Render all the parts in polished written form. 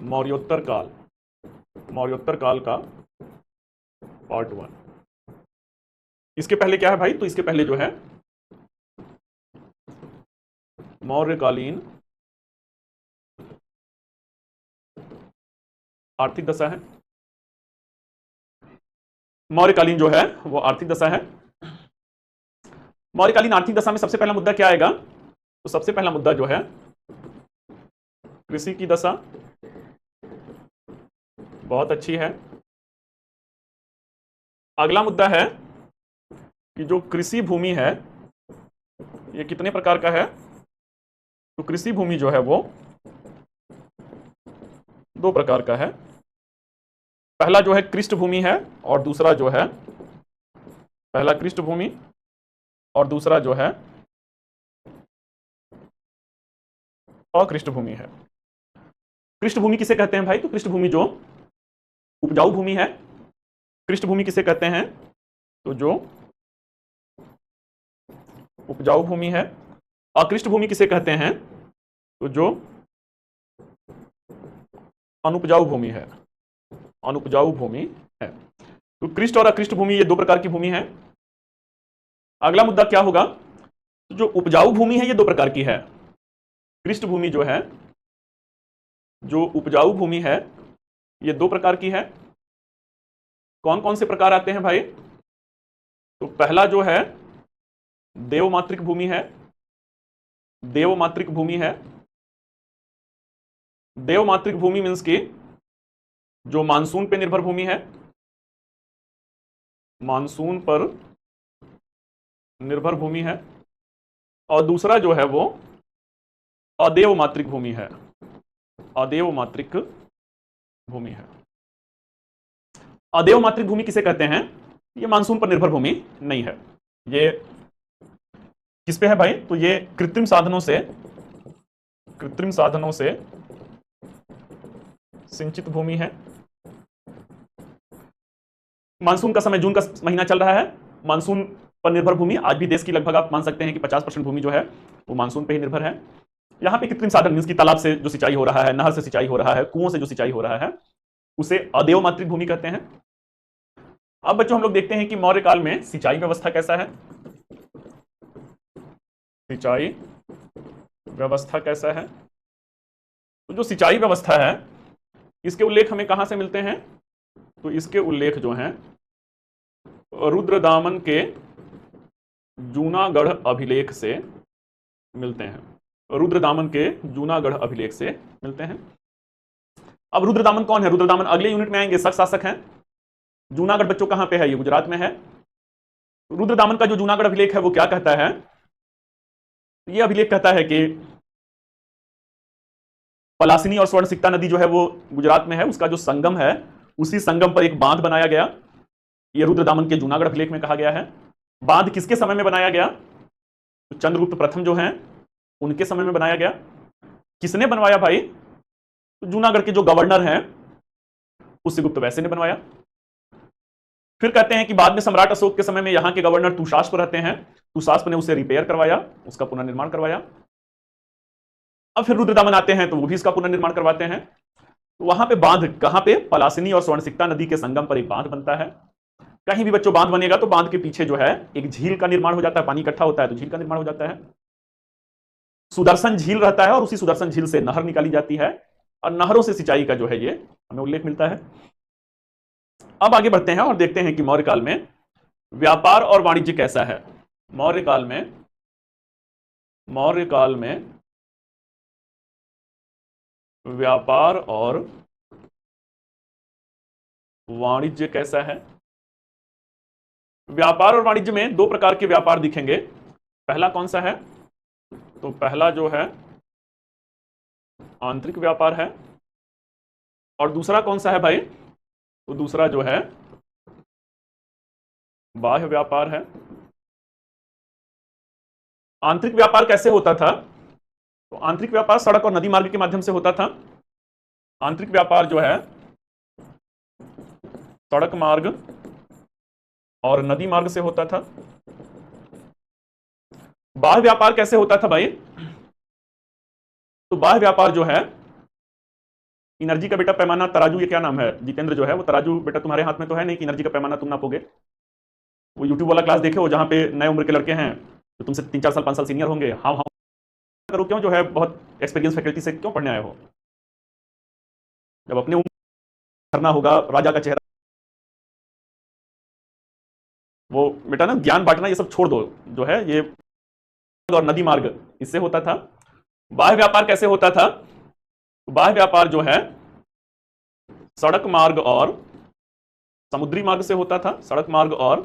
मौर्योत्तर काल, मौर्योत्तर काल का पार्ट वन। इसके पहले क्या है भाई? तो इसके पहले जो है मौर्यकालीन आर्थिक दशा है। मौर्यकालीन जो है वो आर्थिक दशा है। मौर्यकालीन आर्थिक दशा में सबसे पहला मुद्दा क्या आएगा? तो सबसे पहला मुद्दा जो है कृषि की दशा, बहुत अच्छी है। अगला मुद्दा है कि जो कृषि भूमि है ये कितने प्रकार का है? तो कृषि भूमि जो है वो दो प्रकार का है। पहला जो है कृष्ट भूमि है और दूसरा जो है, पहला कृष्ट भूमि और दूसरा जो है अकृष्ट भूमि है। कृष्ट भूमि किसे कहते हैं भाई? तो कृष्ट भूमि जो उपजाऊ भूमि है। कृष्ट भूमि किसे कहते हैं? तो जो उपजाऊ भूमि है। अकृष्ट भूमि किसे कहते हैं? तो जो अनुपजाऊ भूमि है, अनुपजाऊ भूमि है। तो कृष्ट और अकृष्ट भूमि ये दो प्रकार की भूमि है। अगला मुद्दा क्या होगा? तो जो उपजाऊ भूमि है ये दो प्रकार की है। कृष्ट भूमि जो है, जो उपजाऊ भूमि है ये दो प्रकार की है। कौन कौन से प्रकार आते हैं भाई? तो पहला जो है देवमातृक भूमि है। देवमातृक भूमि है। देवमातृक भूमि मीन्स की जो मानसून पे निर्भर भूमि है, मानसून पर निर्भर भूमि है। और दूसरा जो है वो अदेवमातृक भूमि है। अदेवमातृक भूमि है। अदेवमातृक भूमि किसे कहते हैं? ये मानसून पर निर्भर भूमि नहीं है। ये किस पे है भाई? तो ये कृत्रिम साधनों से, कृत्रिम साधनों से सिंचित भूमि है। मानसून का समय जून का महीना चल रहा है। मानसून पर निर्भर भूमि आज भी देश की लगभग आप मान सकते हैं कि 50% भूमि जो है वो मानसून पे ही निर्भर है। यहां पे कृत्रिम साधन मींस की तालाब से जो सिंचाई हो रहा है, नहर से सिंचाई हो रहा है, कुओं से जो सिंचाई हो रहा है, उसे अदेवमातृक भूमि कहते हैं। अब बच्चों हम लोग देखते हैं कि मौर्य काल में सिंचाई व्यवस्था कैसा है। सिंचाई व्यवस्था कैसा है? तो जो सिंचाई व्यवस्था है इसके उल्लेख हमें कहां से मिलते हैं? तो इसके उल्लेख जो हैं रुद्रदामन के जूनागढ़ अभिलेख से मिलते हैं। रुद्रदामन के जूनागढ़ अभिलेख से मिलते हैं। अब रुद्रदामन कौन है? रुद्रदामन अगले यूनिट में आएंगे, शक शासक हैं। जूनागढ़ बच्चों कहां पे है? ये गुजरात में है। रुद्रदामन का जो जूनागढ़ अभिलेख है वो क्या कहता है? ये अभिलेख कहता है कि पलासिनी और स्वर्ण सिक्ता नदी जो है वो गुजरात में है, उसका जो संगम है उसी संगम पर एक बांध बनाया गया। ये रुद्रदामन के जूनागढ़ अभिलेख में कहा गया है। बांध किसके समय में बनाया गया? तो चंद्रगुप्त प्रथम जो हैं उनके समय में बनाया गया। किसने बनवाया भाई? तो जूनागढ़ के जो गवर्नर हैं उसे वैसे ने बनवाया। फिर कहते हैं कि बाद में सम्राट अशोक के समय में यहां के गवर्नर तुषास्प रहते हैं, तुषास्प ने उसे रिपेयर करवाया, उसका पुनर्निर्माण करवाया। अब फिर रुद्रदामन आते हैं तो वो भी इसका पुनर्निर्माण करवाते हैं। तो वहां पे बांध कहां पे? पलासिनी और स्वर्णसिक्ता नदी के संगम पर एक बांध बनता है। कहीं भी बच्चों बांध बनेगा तो बांध के पीछे जो है एक झील का निर्माण हो जाता है, पानी इकट्ठा होता है तो झील का निर्माण हो जाता है। सुदर्शन झील रहता है और उसी सुदर्शन झील से नहर निकाली जाती है और नहरों से सिंचाई का जो है ये हमें उल्लेख मिलता है। अब आगे बढ़ते हैं और देखते हैं कि मौर्य काल में व्यापार और वाणिज्य कैसा है। मौर्य काल में, मौर्य काल में व्यापार और वाणिज्य कैसा है? व्यापार और वाणिज्य में दो प्रकार के व्यापार दिखेंगे। पहला कौन सा है? तो पहला जो है आंतरिक व्यापार है और दूसरा कौन सा है भाई? तो दूसरा जो है बाह्य व्यापार है। आंतरिक व्यापार कैसे होता था? तो आंतरिक व्यापार सड़क और नदी मार्ग के माध्यम से होता था। आंतरिक व्यापार जो है सड़क मार्ग और नदी मार्ग से होता था। बाह्य व्यापार कैसे होता था भाई? तो बाह्य व्यापार जो है एनर्जी का बेटा पैमाना तराजू, ये क्या नाम है जितेंद्र जो है, वो तराजू बेटा तुम्हारे हाथ में तो है नहीं कि एनर्जी का पैमाना तुम नापोगे। वो यूट्यूब वाला क्लास देखे हो जहां पे नए उम्र के लड़के हैं जो तुमसे 3-4 साल 5 साल सीनियर होंगे, हाँ हाँ करो, क्यों जो है बहुत एक्सपीरियंस फैकल्टी से क्यों पढ़ने आए हो? जब अपने उम्र करना होगा, राजा का चेहरा, वो बेटा ना ज्ञान बांटना ये सब छोड़ दो जो है ये। और नदी मार्ग इससे होता था। बाह्य व्यापार कैसे होता था? बाह्य व्यापार जो है सड़क मार्ग और समुद्री मार्ग से होता था, सड़क मार्ग और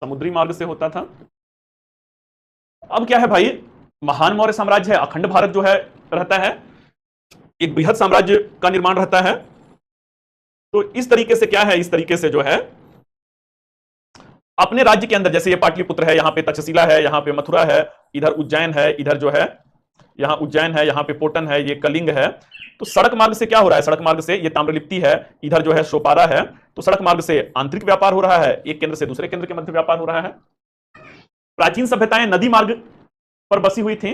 समुद्री मार्ग से होता था। अब क्या है भाई, महान मौर्य साम्राज्य है, अखंड भारत जो है रहता है, एक बृहद साम्राज्य का निर्माण रहता है। तो इस तरीके से क्या है, इस तरीके से जो है अपने राज्य के अंदर, जैसे ये पाटलिपुत्र है, यहां पे तक्षशिला है, यहां पे मथुरा है, इधर उज्जैन है, इधर जो है यहां उज्जैन है, यहां पे पोटन है, ये कलिंग है। तो सड़क मार्ग से क्या हो रहा है? सड़क मार्ग से ये ताम्रलिप्ति है, इधर जो है सोपारा है। तो सड़क मार्ग से आंतरिक व्यापार हो रहा है, एक केंद्र से दूसरे केंद्र के मध्य व्यापार हो रहा है। प्राचीन सभ्यताएं नदी मार्ग पर बसी हुई थी।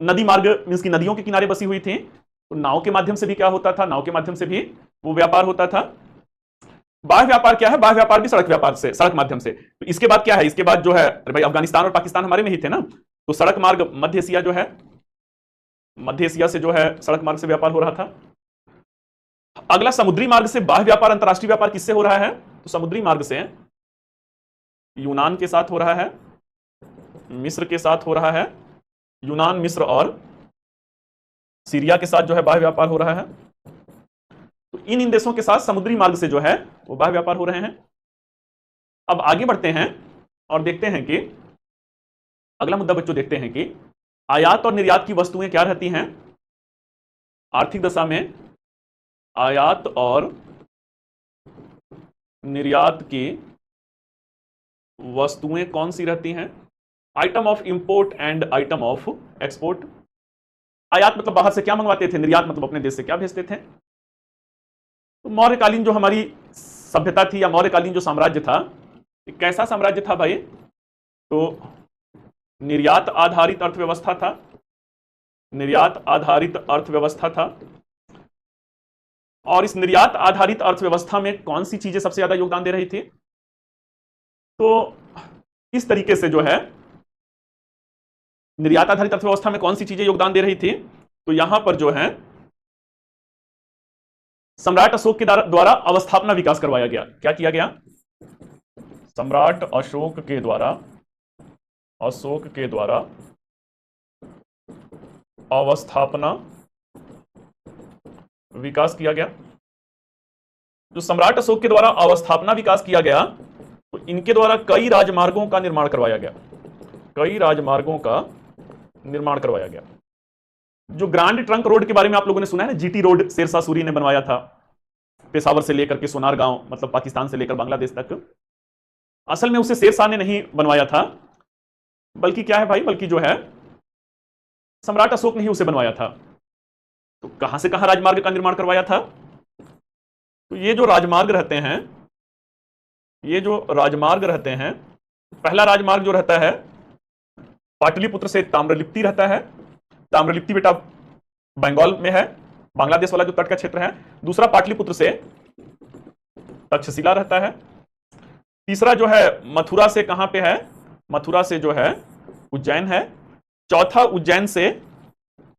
नदी मार्ग मींस की नदियों के किनारे बसी हुई थी। तो नाव के माध्यम से भी क्या होता था? नाव के माध्यम से भी वो व्यापार होता था। बाह्य व्यापार क्या है? बाह्य व्यापार भी सड़क व्यापार से, सड़क माध्यम से। तो इसके बाद क्या है? इसके बाद जो है, अरे भाई अफगानिस्तान और पाकिस्तान हमारे में ही थे ना, तो सड़क मार्ग मध्य एशिया जो है, मध्य एशिया से जो है सड़क मार्ग से व्यापार हो रहा था। अगला समुद्री मार्ग से बाह्य व्यापार, अंतरराष्ट्रीय व्यापार किससे हो रहा है? तो समुद्री मार्ग से यूनान के साथ हो रहा है, मिस्र के साथ हो रहा है, यूनान, मिस्र और सीरिया के साथ जो है बाह्य व्यापार हो रहा है। तो इन देशों के साथ समुद्री मार्ग से जो है वो बाह्य व्यापार हो रहे हैं। अब आगे बढ़ते हैं और देखते हैं कि अगला मुद्दा बच्चों, देखते हैं कि आयात और निर्यात की वस्तुएं क्या रहती हैं आर्थिक दशा में। आयात और निर्यात की वस्तुएं कौन सी रहती हैं? Item of import and item of export. आयात मतलब बाहर से क्या मंगवाते थे, निर्यात मतलब अपने देश से क्या भेजते थे। तो मौर्यकालीन जो हमारी सभ्यता थी या मौर्यकालीन जो साम्राज्य था, कैसा साम्राज्य था भाई? तो निर्यात आधारित अर्थव्यवस्था था, निर्यात आधारित अर्थव्यवस्था था। और इस निर्यात आधारित अर्थव्यवस्था में कौन सी चीजें सबसे ज्यादा योगदान दे रही थी? तो इस तरीके से जो है निर्यात आधारित अर्थव्यवस्था में कौन सी चीजें योगदान दे रही थी? तो यहां पर जो है सम्राट अशोक के द्वारा अवस्थापना विकास करवाया गया। क्या किया गया? सम्राट अशोक के द्वारा अवस्थापना विकास किया गया। जो सम्राट अशोक के द्वारा अवस्थापना विकास किया गया, तो इनके द्वारा कई राजमार्गों का निर्माण करवाया गया, कई राजमार्गों का निर्माण करवाया गया। जो ग्रांड ट्रंक रोड के बारे में आप लोगों ने सुना है ना, जीटी रोड शेरशाह सूरी ने बनवाया था, पेशावर से लेकर के सोनार गांव, मतलब पाकिस्तान से लेकर बांग्लादेश तक। असल में उसे शेरशाह ने नहीं बनवाया था, बल्कि क्या है भाई, बल्कि जो है सम्राट अशोक ने ही उसे बनवाया था। तो कहां से कहां राजमार्ग का निर्माण करवाया था? तो ये जो राजमार्ग रहते हैं, ये जो राजमार्ग रहते हैं, पहला राजमार्ग जो रहता है पाटलिपुत्र से ताम्रलिप्ति रहता है। ताम्रलिप्ति बेटा बंगाल में है, बांग्लादेश वाला जो तट का क्षेत्र है। दूसरा पाटलिपुत्र से तक्षशिला रहता है। तीसरा जो है मथुरा से कहां पे है? मथुरा से जो है उज्जैन है। चौथा उज्जैन से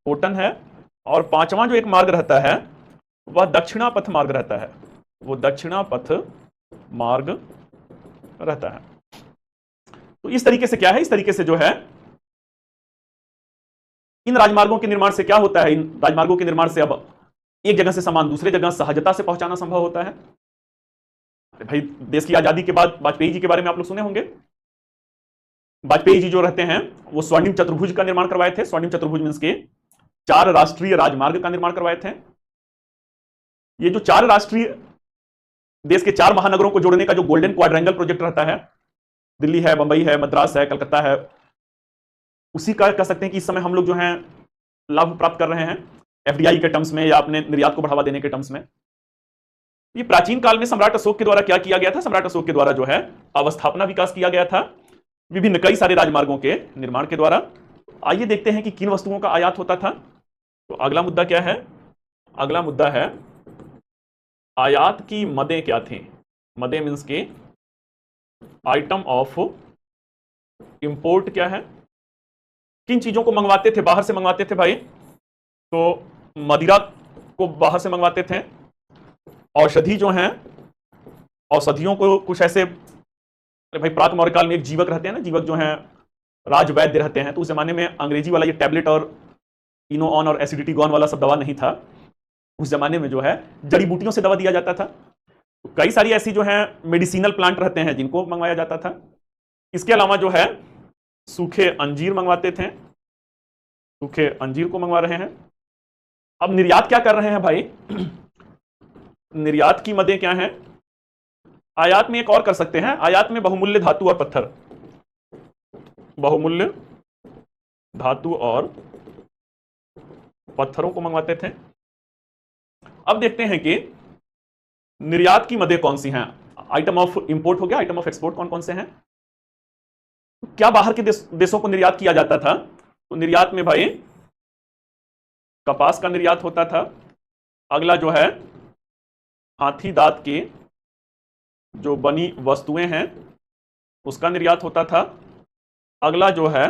पोटन है। और पांचवां जो एक मार्ग रहता है वह दक्षिणापथ मार्ग रहता है, वो दक्षिणापथ मार्ग रहता है। तो इस तरीके से क्या है, इस तरीके से जो है इन राजमार्गों के निर्माण से क्या होता है, इन राजमार्गों के निर्माण से अब एक जगह से सामान दूसरे जगह सहजता से पहुंचाना संभव होता है। अरे भाई, देश की आजादी के बाद वाजपेयी जी के बारे में आप लोग सुने होंगे। वाजपेयी जी जो रहते हैं वो स्वर्णिम चतुर्भुज का निर्माण करवाए थे। स्वर्णिम चतुर्भुज मींस के 4 राष्ट्रीय राजमार्ग का निर्माण करवाए थे। ये जो 4 राष्ट्रीय, देश के 4 महानगरों को जोड़ने का जो गोल्डन क्वाड्रेंगल प्रोजेक्ट रहता है, दिल्ली है, बंबई है, मद्रास है, कलकत्ता है, उसी का कह सकते हैं कि इस समय हम लोग जो हैं लाभ प्राप्त कर रहे हैं एफडीआई के टर्म्स में या अपने निर्यात को बढ़ावा देने के टर्म्स में। ये प्राचीन काल में सम्राट अशोक के द्वारा क्या किया गया था? सम्राट अशोक के द्वारा जो है अवस्थापना विकास किया गया था विभिन्न कई सारे राजमार्गों के निर्माण के द्वारा। आइए देखते हैं कि किन वस्तुओं का आयात होता था। तो अगला मुद्दा क्या है? अगला मुद्दा है आयात की मदें क्या थी। मदें मीन्स के आइटम ऑफ इंपोर्ट क्या है, किन चीजों को मंगवाते थे, बाहर से मंगवाते थे भाई, तो मदिरा को बाहर से मंगवाते थे। औषधि जो हैं, औषधियों को कुछ ऐसे, अरे भाई प्राक मौर्य काल में एक जीवक रहते हैं ना, जीवक जो हैं राज वैद्य रहते हैं, तो उस जमाने में अंग्रेजी वाला ये टैबलेट और इनो ऑन और एसिडिटी गॉन वाला सब दवा नहीं था। उस जमाने में जो है जड़ी बूटियों से दवा दिया जाता था। तो कई सारी ऐसी जो है मेडिसिनल प्लांट रहते हैं जिनको मंगवाया जाता था। इसके अलावा जो है सूखे अंजीर मंगवाते थे, सूखे अंजीर को मंगवा रहे हैं। अब निर्यात क्या कर रहे हैं भाई, निर्यात की मदें क्या हैं। आयात में एक और कर सकते हैं, आयात में बहुमूल्य धातु और पत्थर, बहुमूल्य धातु और पत्थरों को मंगवाते थे। अब देखते हैं कि निर्यात की मदें कौन सी हैं। आइटम ऑफ इंपोर्ट हो गया, आइटम ऑफ एक्सपोर्ट कौन कौन से हैं। क्या बाहर के देशों को निर्यात किया जाता था, तो निर्यात में भाई कपास का निर्यात होता था। अगला जो है हाथी दांत की जो बनी वस्तुएं हैं उसका निर्यात होता था। अगला जो है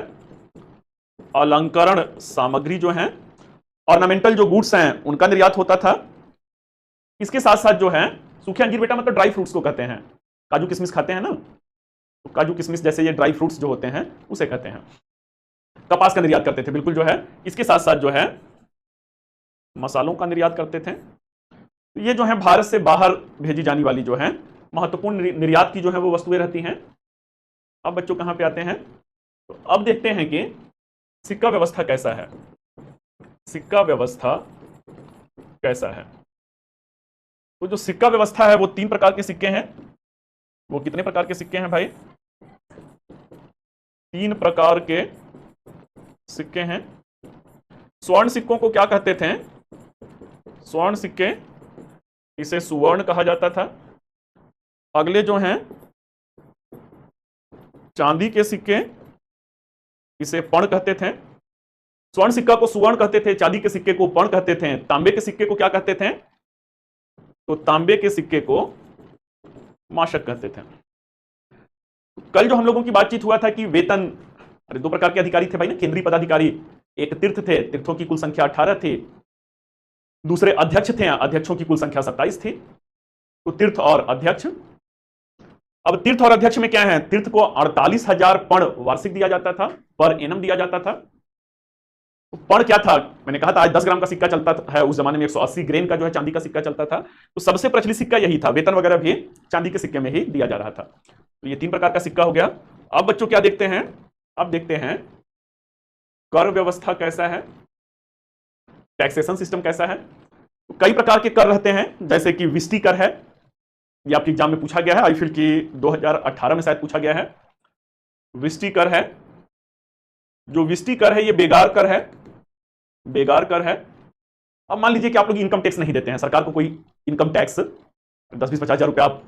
अलंकरण सामग्री जो है, ऑर्नामेंटल जो गुड्स हैं उनका निर्यात होता था। इसके साथ साथ जो है सूखे अंजीर बेटा मतलब ड्राई फ्रूट्स को कहते हैं, काजू किशमिश खाते हैं ना, तो काजू किशमिश जैसे ये ड्राई फ्रूट्स जो होते हैं उसे कहते हैं। कपास का निर्यात करते थे बिल्कुल जो है। इसके साथ साथ जो है मसालों का निर्यात करते थे। तो ये जो है भारत से बाहर भेजी जाने वाली जो है महत्वपूर्ण निर्यात की जो है वो वस्तुएं रहती हैं। अब बच्चों कहां पे आते हैं, तो अब देखते हैं कि सिक्का व्यवस्था कैसा है। सिक्का व्यवस्था कैसा है, तो जो सिक्का व्यवस्था है वो 3 प्रकार के सिक्के हैं। वो कितने प्रकार के सिक्के हैं भाई, 3 प्रकार के सिक्के हैं। स्वर्ण सिक्कों को क्या कहते थे, स्वर्ण सिक्के, इसे सुवर्ण कहा जाता था। अगले जो हैं चांदी के सिक्के, इसे पर्ण कहते थे। स्वर्ण सिक्का को सुवर्ण कहते थे, चांदी के सिक्के को पर्ण कहते थे। तांबे के सिक्के को क्या कहते थे, तो तांबे के सिक्के को माशक कहते थे। कल जो हम लोगों की बातचीत हुआ था कि वेतन, अरे 2 प्रकार के अधिकारी थे भाई ना, केंद्रीय पदाधिकारी, एक तीर्थ थे, तीर्थों की कुल संख्या 18 थी। दूसरे अध्यक्ष थे, अध्यक्षों की कुल संख्या 27 थी। तो तीर्थ और अध्यक्ष, अब तीर्थ और अध्यक्ष में क्या है, तीर्थ को 48,000 पर्ण वार्षिक दिया जाता था, पर एनम दिया जाता था। तो पर्ण क्या था, मैंने कहा था आज 10 ग्राम का सिक्का चलता है, उस जमाने में 180 ग्रेन का जो है चांदी का सिक्का चलता था। तो सबसे प्रचलित सिक्का यही था, वेतन वगैरह भी चांदी के सिक्के में ही दिया जा रहा था। तो ये 3 प्रकार का सिक्का हो गया। अब बच्चों क्या देखते हैं, अब देखते हैं कर व्यवस्था कैसा है, टैक्सेशन सिस्टम कैसा है। तो कई प्रकार के कर रहते हैं, जैसे कि विस्टी कर है, ये आपके एग्जाम में पूछा गया है, आई फील कि 2018 में शायद पूछा गया है। विस्टी कर है, जो विस्टी कर है ये बेगार कर है, बेगार कर है। अब मान लीजिए कि आप लोग इनकम टैक्स नहीं देते हैं, सरकार को कोई इनकम टैक्स 10-20-50 हजार रुपए आप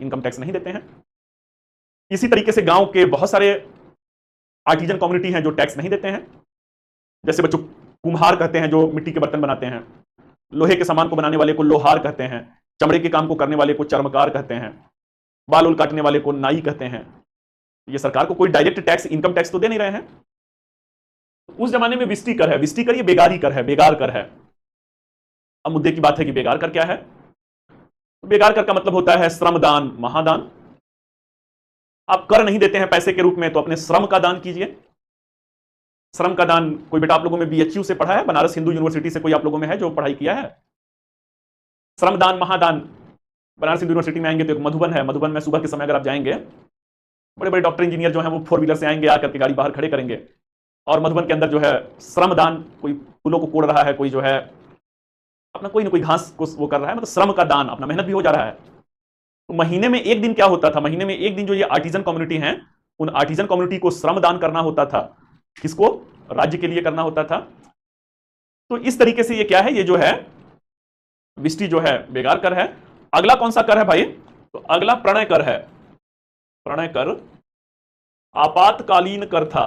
इनकम टैक्स नहीं देते हैं। इसी तरीके से गांव के बहुत सारे आर्टिजन कम्युनिटी हैं जो टैक्स नहीं देते हैं। जैसे बच्चों कुम्हार कहते हैं जो मिट्टी के बर्तन बनाते हैं, लोहे के सामान को बनाने वाले को लोहार कहते हैं, चमड़े के काम को करने वाले को चर्मकार कहते हैं, बाल उल काटने वाले को नाई कहते हैं। ये सरकार को कोई डायरेक्ट टैक्स, इनकम टैक्स तो दे नहीं रहे हैं। उस जमाने में विस्टी कर है, विस्टी कर ये बेगारी कर है, बेगार कर है। अब मुद्दे की बात है कि बेगार कर क्या है। बेगार कर का मतलब होता है श्रमदान, महादान। आप कर नहीं देते हैं पैसे के रूप में, तो अपने श्रम का दान कीजिए। श्रम का दान, कोई बेटा आप लोगों में बीएचयू से पढ़ा है, बनारस हिंदू यूनिवर्सिटी से कोई आप लोगों में है जो पढ़ाई किया है। श्रमदान महादान, बनारस हिंदू यूनिवर्सिटी में आएंगे तो एक मधुबन है, मधुबन में सुबह के समय अगर आप जाएंगे, बड़े बड़े डॉक्टर इंजीनियर जो हैं वो 4 व्हीलर से आएंगे, आकर के गाड़ी बाहर खड़े करेंगे, और मधुबन के अंदर जो है श्रमदान, कोई फूलों को कोड़ रहा है, कोई जो है अपना कोई ना कोई घास को वो कर रहा है, मतलब श्रम का दान, अपना मेहनत भी हो जा रहा है। तो महीने में एक दिन क्या होता था, महीने में एक दिन जो ये आर्टिजन कम्युनिटी है, उन आर्टिजन कम्युनिटी को श्रम दान करना होता था। किसको, राज्य के लिए करना होता था। तो इस तरीके से ये क्या है, ये जो है विस्टी जो है बेगार कर है। अगला कौन सा कर है भाई, तो अगला प्रणय कर है। प्रणय कर आपातकालीन कर था,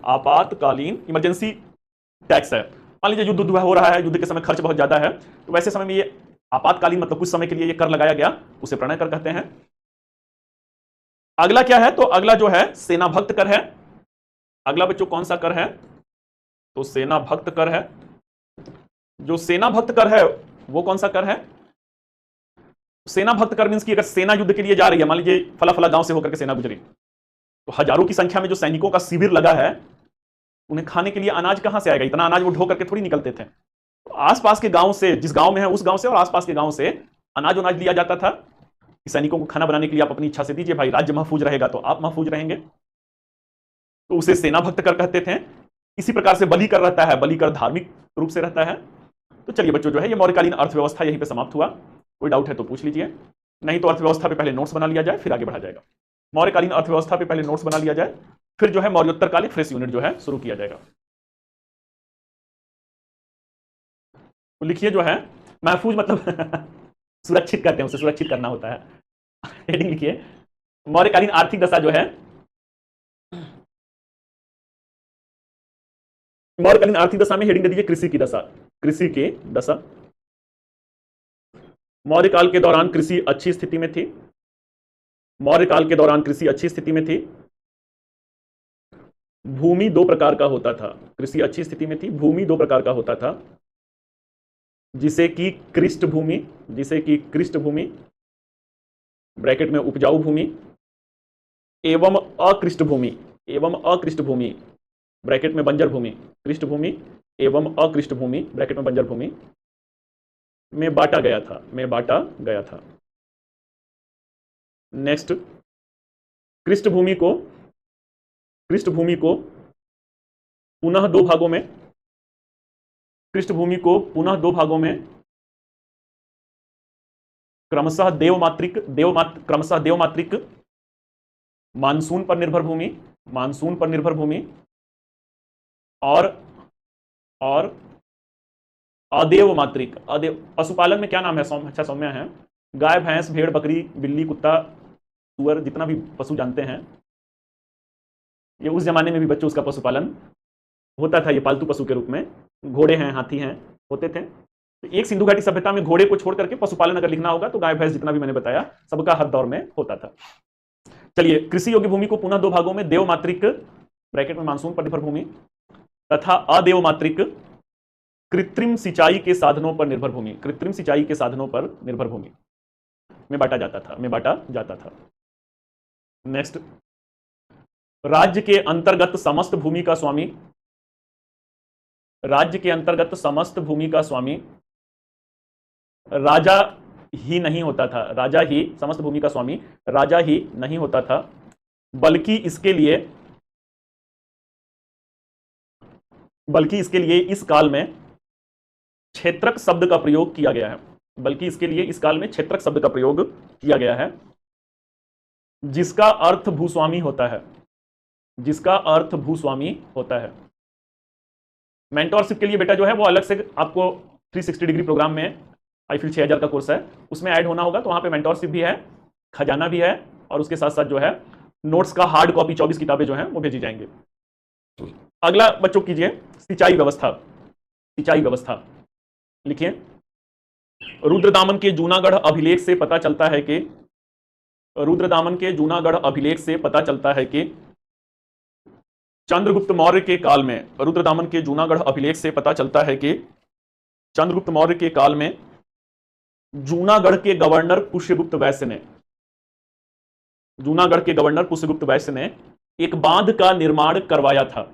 आपातकालीन इमरजेंसी टैक्स है। मान लीजिए युद्ध हो रहा है, युद्ध के समय खर्च बहुत ज्यादा है, तो वैसे समय में ये आपातकालीन मतलब कुछ समय के लिए ये कर लगाया गया, उसे प्रणय कर कहते हैं। अगला क्या है, तो अगला जो है सेना भक्त कर है। अगला बच्चों कौन सा कर है, तो सेना भक्त कर है। जो सेना भक्त कर है वो कौन सा कर है, सेना भक्त कर मींस कि अगर सेना युद्ध के लिए जा रही है, मान लीजिए फला फला गांव से होकर के सेना गुजरी, तो हजारों की संख्या में जो सैनिकों का शिविर लगा है, उन्हें खाने के लिए अनाज कहां से आएगा, इतना अनाज वो ढो करके थोड़ी निकलते थे। तो आसपास के गांव से, जिस गांव में है उस गांव से और आसपास के गांव से अनाज उनाज लिया जाता था कि सैनिकों को खाना बनाने के लिए आप अपनी इच्छा से दीजिए भाई, राज्य महफूज रहेगा तो आप महफूज रहेंगे। तो उसे सेना भक्त कर कहते थे। इसी प्रकार से बलि कर रहता है, बलि कर धार्मिक रूप से रहता है। तो चलिए बच्चों, जो है ये मौर्यकालीन अर्थव्यवस्था यहीं पे समाप्त हुआ। कोई डाउट है तो पूछ लीजिए, नहीं तो अर्थव्यवस्था पे पहले नोट्स बना लिया जाए, फिर आगे बढ़ा जाएगा। मौर्यकालीन अर्थव्यवस्था पे पहले नोट्स बना लिया जाए, फिर जो है मौर्योत्तर काल फ्रेश यूनिट जो है शुरू किया जाएगा। तो लिखिए जो है महफूज मतलब सुरक्षित करते हैं, उसे सुरक्षित करना होता है। हेडिंग लिखिए, मौर्यकालीन आर्थिक दशा जो है, मौर्यकालीन आर्थिक दशा में हेडिंग दे दीजिए कृषि की दशा। कृषि की दशा, मौर्य काल के दौरान कृषि अच्छी स्थिति में थी। मौर्य काल के दौरान कृषि अच्छी स्थिति में थी। भूमि दो प्रकार का होता था, कृषि अच्छी स्थिति में थी, भूमि दो प्रकार का होता था, जिसे कि कृष्ट भूमि, जिसे कि कृष्ट भूमि ब्रैकेट में उपजाऊ भूमि, एवं अकृष्ट भूमि, एवं अकृष्ट भूमि ब्रैकेट में बंजर भूमि, कृष्ट भूमि एवं अकृष्ट भूमि ब्रैकेट में बंजर भूमि में बांटा गया था, में बांटा गया था। नेक्स्ट, कृष्ट भूमि को, कृष्ट भूमि को पुनः दो भागों में, कृष्ट भूमि को पुनः दो भागों में क्रमशः देवमात्रिक मानसून पर निर्भर भूमि, मानसून पर निर्भर भूमि और अदेव मात्रिक, अदेव पशुपालन में क्या नाम है, अच्छा सौम्या है, गाय भैंस भेड़ बकरी बिल्ली कुत्ता सुअर, जितना भी पशु जानते हैं, ये उस जमाने में भी बच्चों उसका पशुपालन होता था, ये पालतू पशु के रूप में। घोड़े हैं, हाथी हैं, होते थे। तो एक सिंधु घाटी सभ्यता में घोड़े को छोड़ करके पशुपालन अगर लिखना होगा तो गाय भैंस जितना भी मैंने बताया सबका हर दौर में होता था। चलिए, कृषि योग्य भूमि को पुनः दो भागों में देव मात्रिक ब्रैकेट में मानसून पर निर्भर भूमि तथा अदेव मात्रिक कृत्रिम सिंचाई के साधनों पर निर्भर भूमि, कृत्रिम सिंचाई के साधनों पर निर्भर भूमि में बांटा जाता था, में बांटा जाता था। नेक्स्ट, राज्य के अंतर्गत समस्त भूमि का स्वामी, राज्य के अंतर्गत समस्त भूमि का स्वामी राजा ही नहीं होता था, राजा ही, समस्त भूमि का स्वामी राजा ही नहीं होता था, बल्कि इसके लिए इस काल में क्षेत्रक शब्द का प्रयोग किया गया है, बल्कि इसके लिए इस काल में क्षेत्रक शब्द का प्रयोग किया गया है, जिसका अर्थ भूस्वामी होता है, जिसका अर्थ भूस्वामी होता है। मेंटोरशिप के लिए बेटा जो है वो अलग से आपको 360 डिग्री प्रोग्राम में आईफिल 6000 का कोर्स है, उसमें ऐड होना होगा, तो वहां पे मेंटोरशिप भी है, खजाना भी है, और उसके साथ साथ जो है नोट्स का हार्ड कॉपी 24 किताबें जो है वो भेजी जाएंगे। अगला बच्चों कीजिए सिंचाई व्यवस्था, सिंचाई व्यवस्था लिखिए, रुद्रदामन के जूनागढ़ अभिलेख से पता चलता है कि, रुद्रदामन के जूनागढ़ अभिलेख से पता चलता है कि चंद्रगुप्त मौर्य के काल में, रुद्रदामन के जूनागढ़ अभिलेख से पता चलता है कि चंद्रगुप्त मौर्य के काल में जूनागढ़ के गवर्नर पुष्यगुप्त वैश्य ने, जूनागढ़ के गवर्नर पुष्यगुप्त वैश्य ने एक बांध का निर्माण करवाया था,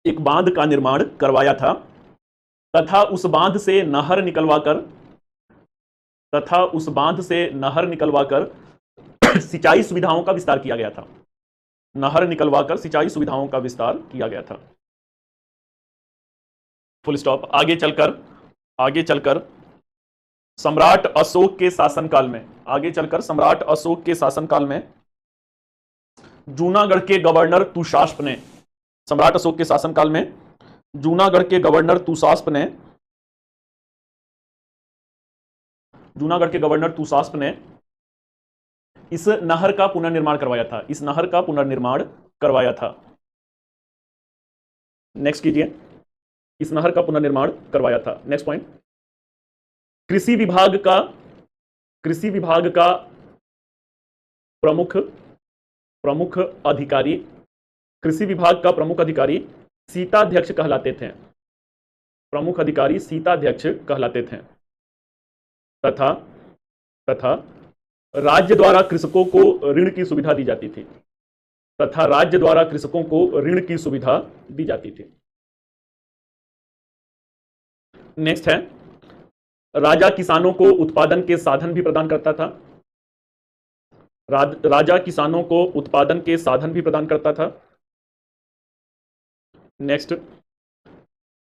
एक बांध का निर्माण करवाया था तथा उस बांध से नहर निकलवाकर, तथा उस बांध से नहर निकलवाकर सिंचाई सुविधाओं का विस्तार किया गया था, नहर निकलवाकर सिंचाई सुविधाओं का विस्तार किया गया था। Full stop. आगे चलकर सम्राट अशोक के शासनकाल में, आगे चलकर सम्राट अशोक के शासनकाल में जूनागढ़ के गवर्नर तुषास्प ने, सम्राट अशोक के शासनकाल में जूनागढ़ के गवर्नर तुषास्प ने, जूनागढ़ के गवर्नर तुषास्प ने इस नहर का पुनर्निर्माण करवाया था, इस नहर का पुनर्निर्माण करवाया था। नेक्स्ट कीजिए, इस नहर का पुनर्निर्माण करवाया था। नेक्स्ट पॉइंट, कृषि विभाग का प्रमुख अधिकारी, कृषि विभाग का प्रमुख अधिकारी सीताध्यक्ष कहलाते थे। प्रमुख अधिकारी सीताध्यक्ष कहलाते थे। तथा तथा राज्य द्वारा कृषकों को ऋण की सुविधा दी जाती थी। तथा राज्य द्वारा कृषकों को ऋण की सुविधा दी जाती थी। नेक्स्ट है, राजा किसानों को उत्पादन के साधन भी प्रदान करता था। राजा किसानों को उत्पादन के साधन भी प्रदान करता था। नेक्स्ट,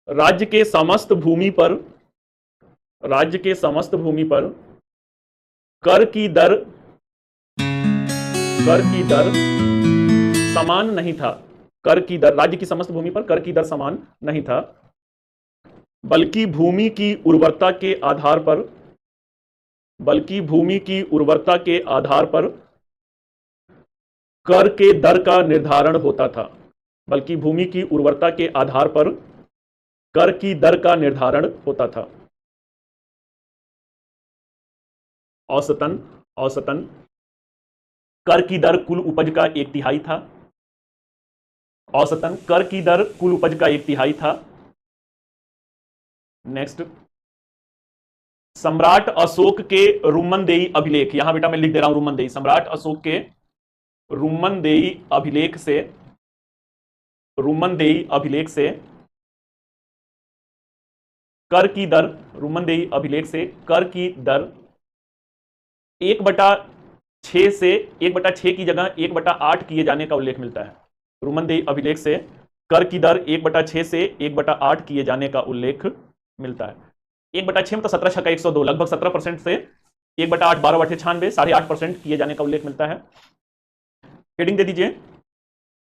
राज्य के समस्त भूमि पर कर की दर समान नहीं था। कर की दर, राज्य की समस्त भूमि पर कर की दर समान नहीं था, बल्कि भूमि की उर्वरता के आधार पर कर के दर का निर्धारण होता था। बल्कि भूमि की उर्वरता के आधार पर कर की दर का निर्धारण होता था। औसतन कर की दर कुल उपज का 1/3 था। औसतन कर की दर कुल उपज का 1/3 था। नेक्स्ट, सम्राट अशोक के रुमनदेई अभिलेख, यहां बेटा मैं लिख दे रहा हूं रुमनदेई, सम्राट अशोक के रुमनदेई अभिलेख से कर की दर, रुमनदेई अभिलेख से कर की दर 1/6 से 1/6 की जगह 1/8 किए जाने का उल्लेख मिलता है। रुमनदेई अभिलेख से कर की दर 1/6 से 1/8 किए जाने का उल्लेख मिलता है। 1/6 मतलब 17 छक्का 102, लगभग 17% से 1/8 12/8 96 8.5% किए जाने का उल्लेख मिलता है। हेडिंग दे दीजिए,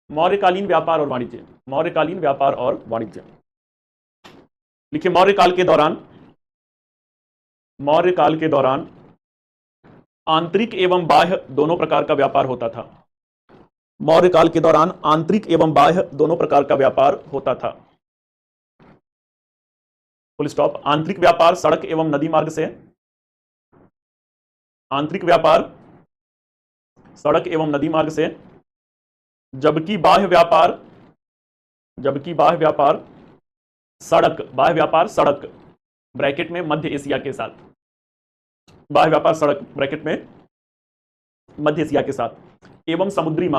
मौर्यकालीन व्यापार और वाणिज्य। मौर्यकालीन व्यापार और वाणिज्य लिखिए, मौर्यकाल के दौरान आंतरिक एवं बाह्य दोनों प्रकार का व्यापार होता था। मौर्यकाल के दौरान आंतरिक एवं बाह्य दोनों प्रकार का व्यापार होता था। Full stop. आंतरिक व्यापार सड़क एवं नदी मार्ग से, आंतरिक व्यापार सड़क एवं नदी मार्ग से, जबकि बाह्य व्यापार सड़क ब्रैकेट में मध्य एशिया के साथ, बाह्य व्यापार सड़क ब्रैकेट में मध्य एशिया के साथ, एवं समुद्री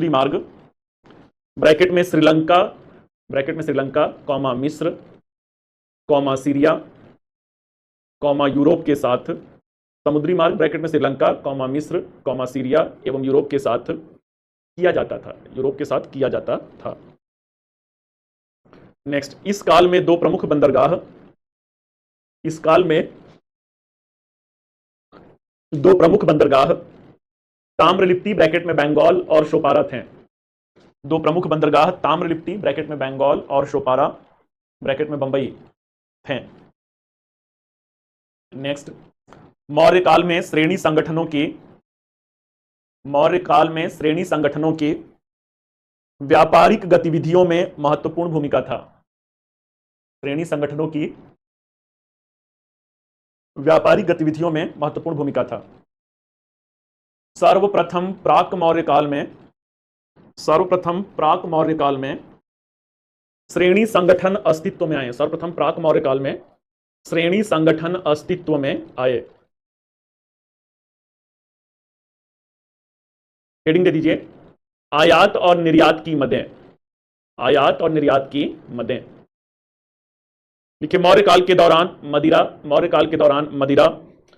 मार्ग ब्रैकेट में श्रीलंका कॉमा मिस्र कॉमा सीरिया कॉमा यूरोप के साथ, समुद्री मार्ग ब्रैकेट में श्रीलंका कॉमा मिस्र कॉमा सीरिया एवं यूरोप के साथ किया जाता था। नेक्स्ट, इस काल में दो प्रमुख बंदरगाह ताम्रलिप्ति ब्रैकेट में बंगाल और शोपारा थे। दो प्रमुख बंदरगाह ताम्रलिप्ति ब्रैकेट में बंगाल और शोपारा ब्रैकेट में बंबई थे। नेक्स्ट, मौर्यकाल में श्रेणी संगठनों की व्यापारिक गतिविधियों में महत्वपूर्ण भूमिका था। श्रेणी संगठनों की व्यापारिक गतिविधियों में महत्वपूर्ण भूमिका था। सर्वप्रथम प्राक मौर्यकाल में श्रेणी संगठन अस्तित्व में आए। सर्वप्रथम प्राक मौर्यकाल में श्रेणी संगठन अस्तित्व में आए। हेडिंग दे दीजिए, आयात और निर्यात की मदें। देखिए, मौर्यकाल के दौरान मदिरा,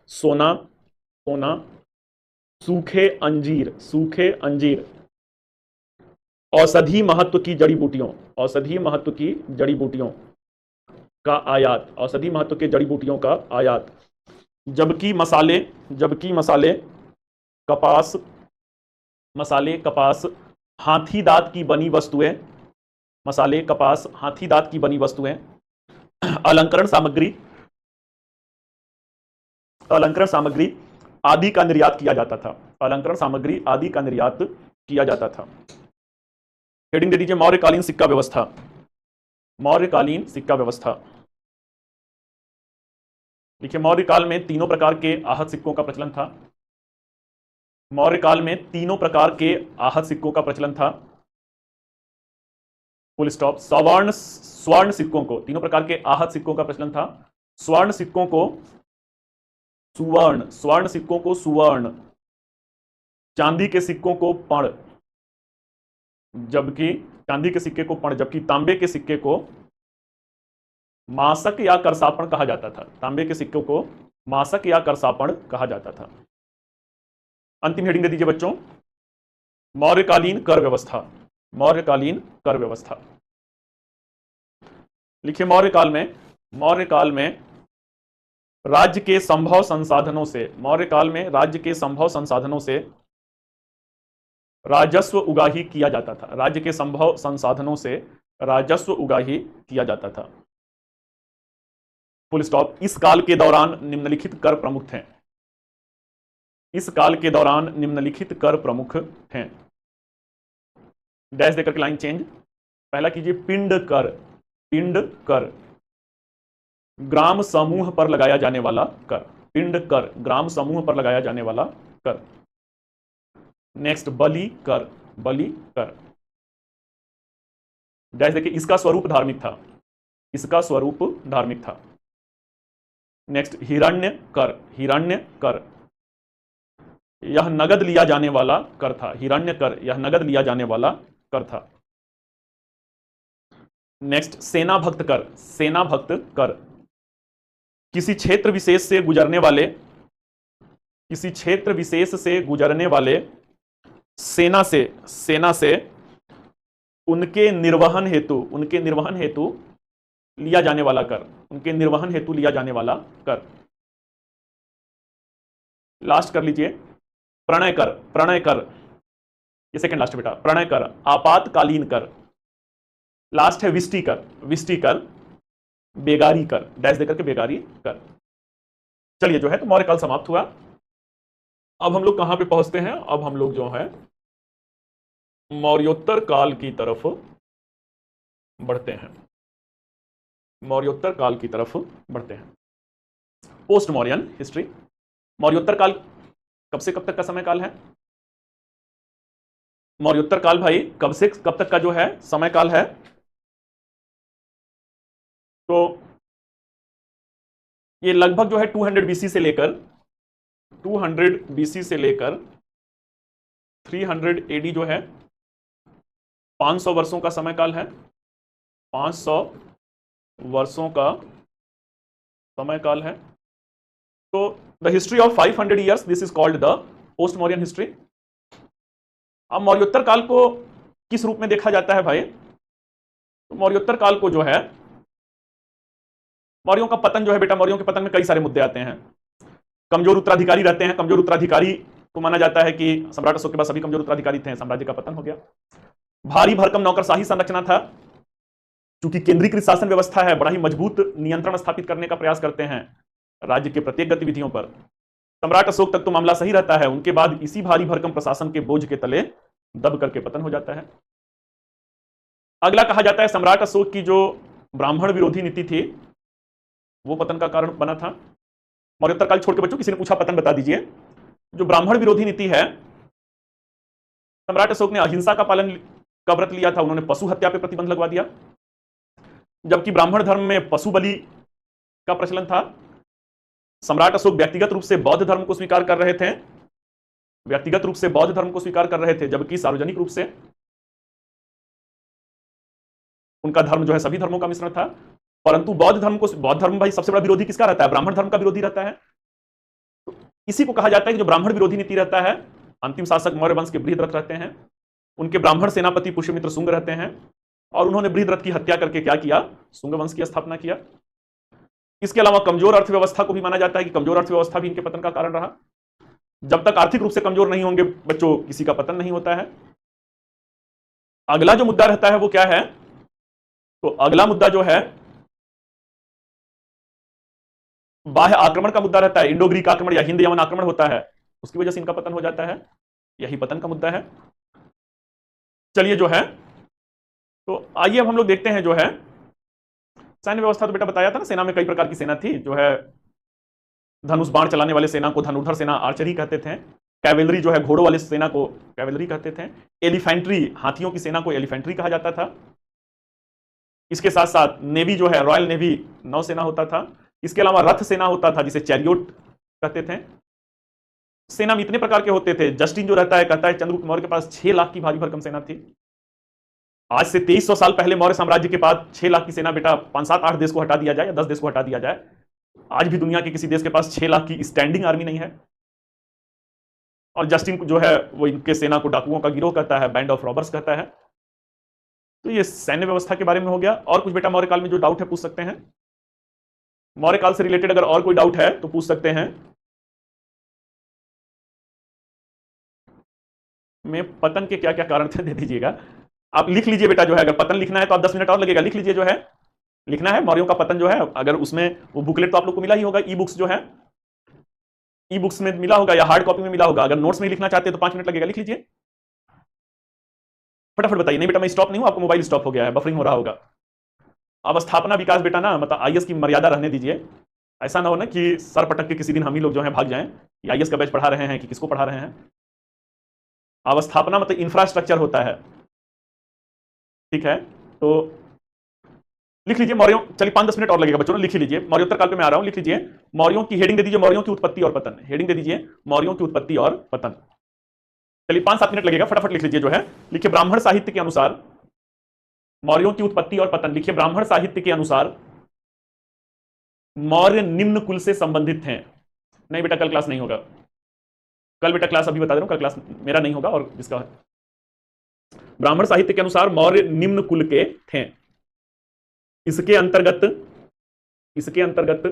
सोना, सूखे अंजीर, औषधि महत्व की जड़ी बूटियों का आयात, जबकि मसाले, कपास, हाथी दांत की बनी वस्तुएं, अलंकरण सामग्री आदि का निर्यात किया जाता था। हेडिंग दे दीजिए मौर्यकालीन सिक्का व्यवस्था। मौर्यकालीन सिक्का व्यवस्था। देखिए मौर्यकाल में तीनों प्रकार के आहत सिक्कों का प्रचलन था। मौर्यकाल में तीनों प्रकार के आहत सिक्कों का प्रचलन था। Full stop. सवर्ण स्वर्ण सिक्कों को, तीनों प्रकार के आहत सिक्कों का प्रचलन था। स्वर्ण सिक्कों को सुवर्ण, स्वर्ण सिक्कों को सुवर्ण, चांदी के सिक्कों को पर्ण, जबकि चांदी के सिक्के को पर्ण, जबकि तांबे के सिक्के को मासक या करसापण कहा जाता था। तांबे के सिक्कों को मासक या करसापण कहा जाता था। अंतिम हेडिंग दे दीजिए बच्चों मौर्यकालीन कर व्यवस्था। मौर्यकालीन कर व्यवस्था। लिखिए मौर्यकाल में राज्य के संभव संसाधनों से, मौर्यकाल में राज्य के संभव संसाधनों से राजस्व उगाही किया जाता था। राज्य के संभव संसाधनों से राजस्व उगाही किया जाता था। Full stop. इस काल के दौरान निम्नलिखित कर प्रमुख थे। इस काल के दौरान निम्नलिखित कर प्रमुख थे। डैश देकर के लाइन चेंज। पहला कीजिए पिंड कर। पिंड कर, ग्राम समूह पर लगाया जाने वाला कर। पिंड कर, ग्राम समूह पर लगाया जाने वाला कर। नेक्स्ट बलि कर। बलि कर। डैश देखिए इसका स्वरूप धार्मिक था। इसका स्वरूप धार्मिक था। नेक्स्ट हिरण्य कर। हिरण्य कर, यह नगद लिया जाने वाला कर था। हिरण्य कर, यह नगद लिया जाने वाला कर था। नेक्स्ट सेना भक्त कर। सेना भक्त कर, किसी क्षेत्र विशेष से गुजरने वाले, किसी क्षेत्र विशेष से गुजरने वाले सेना से उनके निर्वहन हेतु लिया जाने वाला कर। उनके निर्वहन हेतु लिया जाने वाला कर। लास्ट कर लीजिए प्रणय कर। प्रणय कर, ये सेकंड लास्ट बेटा। प्रणय कर, आपातकालीन कर। लास्ट है विष्टि कर। विष्टि कर, बेगारी कर। डैश देकर के बेगारी कर। चलिए जो है तो मौर्यकाल समाप्त हुआ। अब हम लोग कहां पे पहुंचते हैं? अब हम लोग जो है मौर्योत्तर काल की तरफ बढ़ते हैं। मौर्योत्तर काल की तरफ बढ़ते हैं। Post Mauryan history. मौर्योत्तर काल कब से कब तक का समय काल है? मौर्योत्तर काल भाई कब से कब तक का जो है समय काल है? तो ये लगभग जो है 200 बीसी से लेकर 200 बीसी से लेकर 300 एडी जो है 500 वर्षों का समय काल है। 500 वर्षों का समय काल है। तो the history of 500 years, this is called the post Mauryan history. अब मौर्योत्तर काल को किस रूप में देखा जाता है भाई? तो मौर्योत्तर काल को जो है, मौर्यों का पतन जो है बेटा, मौर्यों के पतन में कई सारे मुद्दे आते हैं। कमजोर उत्तराधिकारी रहते हैं। कमजोर उत्तराधिकारी को माना जाता है कि सम्राट अशोक के पास सभी कमजोर उत्तराधिकारी थे, साम्राज्य का पतन हो गया। भारी भरकम नौकरशाही संरचना था। चूंकि केंद्रीकृत शासन व्यवस्था है, बड़ा ही मजबूत नियंत्रण स्थापित करने का प्रयास करते हैं राज्य के प्रत्येक गतिविधियों पर। सम्राट अशोक तक तो मामला सही रहता है, उनके बाद इसी भारी भरकम प्रशासन के बोझ के तले दब करके पतन हो जाता है। अगला कहा जाता है सम्राट अशोक की जो ब्राह्मण विरोधी नीति थी वो पतन का कारण बना था। मौर्योत्तर काल छोड़ के बच्चों किसी ने पूछा पतन बता दीजिए। जो ब्राह्मण विरोधी नीति है, सम्राट अशोक ने अहिंसा का पालन का व्रत लिया था। उन्होंने पशु हत्या पर प्रतिबंध लगवा दिया, जबकि ब्राह्मण धर्म में पशु बलि का प्रचलन था। सम्राट अशोक व्यक्तिगत रूप से बौद्ध धर्म को स्वीकार कर रहे थे, व्यक्तिगत रूप से बौद्ध धर्म को स्वीकार कर रहे थे, जबकि सार्वजनिक रूप से उनका धर्म जो है सभी धर्मों का मिश्रण था। परंतु बौद्ध धर्म भाई सबसे बड़ा विरोधी किसका रहता है? ब्राह्मण धर्म का विरोधी रहता है। तो इसी को कहा जाता है कि जो ब्राह्मण विरोधी नीति रहता है, अंतिम शासक मौर्य वंश के बृहद्रथ रहते हैं, उनके ब्राह्मण सेनापति पुष्यमित्र शुंग रहते हैं, और उन्होंने बृहद्रथ की हत्या करके क्या किया? शुंग वंश की स्थापना किया। इसके अलावा कमजोर अर्थव्यवस्था को भी माना जाता है कि कमजोर अर्थव्यवस्था भी इनके पतन का कारण रहा। जब तक आर्थिक रूप से कमजोर नहीं होंगे बच्चों, किसी का पतन नहीं होता है। अगला जो मुद्दा रहता है वो क्या है? तो अगला मुद्दा जो है बाह्य आक्रमण का मुद्दा रहता है। इंडो ग्रीक आक्रमण या हिंद यमन आक्रमण होता है, उसकी वजह से इनका पतन हो जाता है। यही पतन का मुद्दा है। चलिए जो है तो आइए अब हम लोग देखते हैं जो है सैन्य व्यवस्था। तो बेटा बताया था ना, सेना में कई प्रकार की सेना थी, जो है धनुष बाण चलाने वाले सेना को धनुर्धर सेना आर्चरी कहते थे, कैवेलरी जो है घोड़ों वाले सेना को कैवेलरी कहते थे, एलिफेंट्री हाथियों की सेना को एलिफेंट्री कहा जाता था। इसके साथ साथ नेवी जो है रॉयल नेवी नौसेना होता था। इसके अलावा रथ सेना होता था जिसे चैरियोट कहते थे। सेना में इतने प्रकार के होते थे, जस्टिन जो रहता है कहता है चंद्रगुप्त मौर्य के पास 6 लाख की भारी भरकम सेना थी। आज से 2300 साल पहले मौर्य साम्राज्य के पास 6 लाख की सेना बेटा 5, 7, 8 देश को हटा दिया जाए या 10 देश को हटा दिया जाए, आज भी दुनिया के किसी देश के पास 6 लाख की स्टैंडिंग आर्मी नहीं है। और जस्टिन जो है वो इनके सेना को डाकुओं का गिरोह कहता है, बैंड ऑफ रॉबर्स कहता है। तो ये सैन्य व्यवस्था के बारे में हो गया। और कुछ बेटा मौर्य काल में जो डाउट है पूछ सकते हैं। मौर्य काल से रिलेटेड अगर और कोई डाउट है तो पूछ सकते हैं। में पतन के क्या क्या कारण थे दे दीजिएगा। आप लिख लीजिए बेटा, जो है अगर पतन लिखना है तो आप 10 मिनट और लगेगा, लिख लीजिए जो है लिखना है मौर्यों का पतन जो है। अगर उसमें वो बुकलेट तो आप लोग को मिला ही होगा, ई बुक्स जो है ई बुक्स में मिला होगा या हार्ड कॉपी में मिला होगा। अगर नोट्स में लिखना चाहते हैं तो 5 मिनट लगेगा, लिख लीजिए फटाफट बताइए। नहीं बेटा मैं स्टॉप नहीं हूं, आपको मोबाइल स्टॉप हो गया है, बफरिंग हो रहा होगा। अब स्थापना विकास बेटा ना मतलब आईएएस की मर्यादा रहने दीजिए। ऐसा ना हो ना कि सर पटक के किसी दिन हम ही लोग जो है भाग जाएं कि आईएएस का बैच पढ़ा रहे हैं कि किसको पढ़ा रहे हैं। अवस्थापना मतलब इंफ्रास्ट्रक्चर होता है, ठीक है। तो लिख लीजिए मौर्यों, चलिए 5-10 मिनट और लगेगा बच्चों, लिख लीजिए। मौर्योत्तर काल पे मैं आ रहा हूं, लिख लीजिए। मौर्यों की हेडिंग दे दीजिए, मौर्यों की उत्पत्ति और पतन। हेडिंग दे दीजिए मौर्यों की उत्पत्ति और पतन। चलिए 5-7 मिनट लगेगा, फटाफट लिख लीजिए जो है। लिखिए ब्राह्मण साहित्य के अनुसार मौर्यों की उत्पत्ति और पतन। लिखिए ब्राह्मण साहित्य के अनुसार मौर्य निम्न कुल से संबंधित हैं। नहीं बेटा कल क्लास नहीं होगा, कल बेटा क्लास अभी बता दे रहा हूं, कल क्लास मेरा नहीं होगा और जिसका है। ब्राह्मण साहित्य के अनुसार मौर्य निम्न कुल के थे। इसके अंतर्गत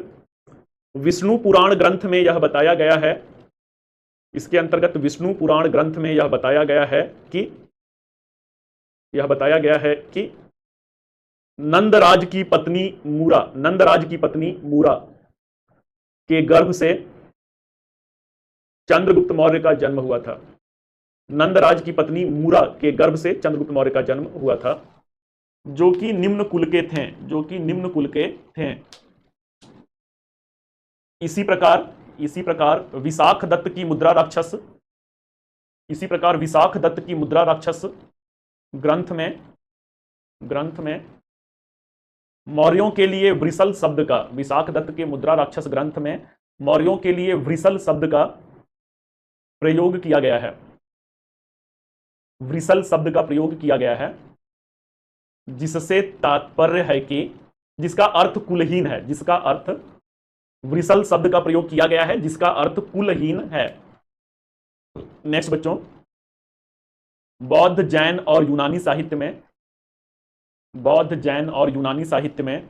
विष्णु पुराण ग्रंथ में यह बताया गया है, इसके अंतर्गत विष्णु पुराण ग्रंथ में यह बताया गया है कि नंदराज की पत्नी मूरा के गर्भ से चंद्रगुप्त मौर्य का जन्म हुआ था। नंदराज की पत्नी मूरा के गर्भ से चंद्रगुप्त मौर्य का जन्म हुआ था, जो कि निम्न कुल के थे। इसी प्रकार विशाख दत्त की मुद्रा राक्षस ग्रंथ में मौर्यों के लिए वृषल शब्द का, विशाख दत्त के मुद्रा राक्षस ग्रंथ में मौर्यों के लिए वृषल शब्द का प्रयोग किया गया है। वृषल शब्द का प्रयोग किया गया है, जिससे तात्पर्य है कि जिसका अर्थ कुलहीन है, जिसका अर्थ वृषल शब्द का प्रयोग किया गया है जिसका अर्थ कुलहीन है। नेक्स्ट बच्चों, बौद्ध जैन और यूनानी साहित्य में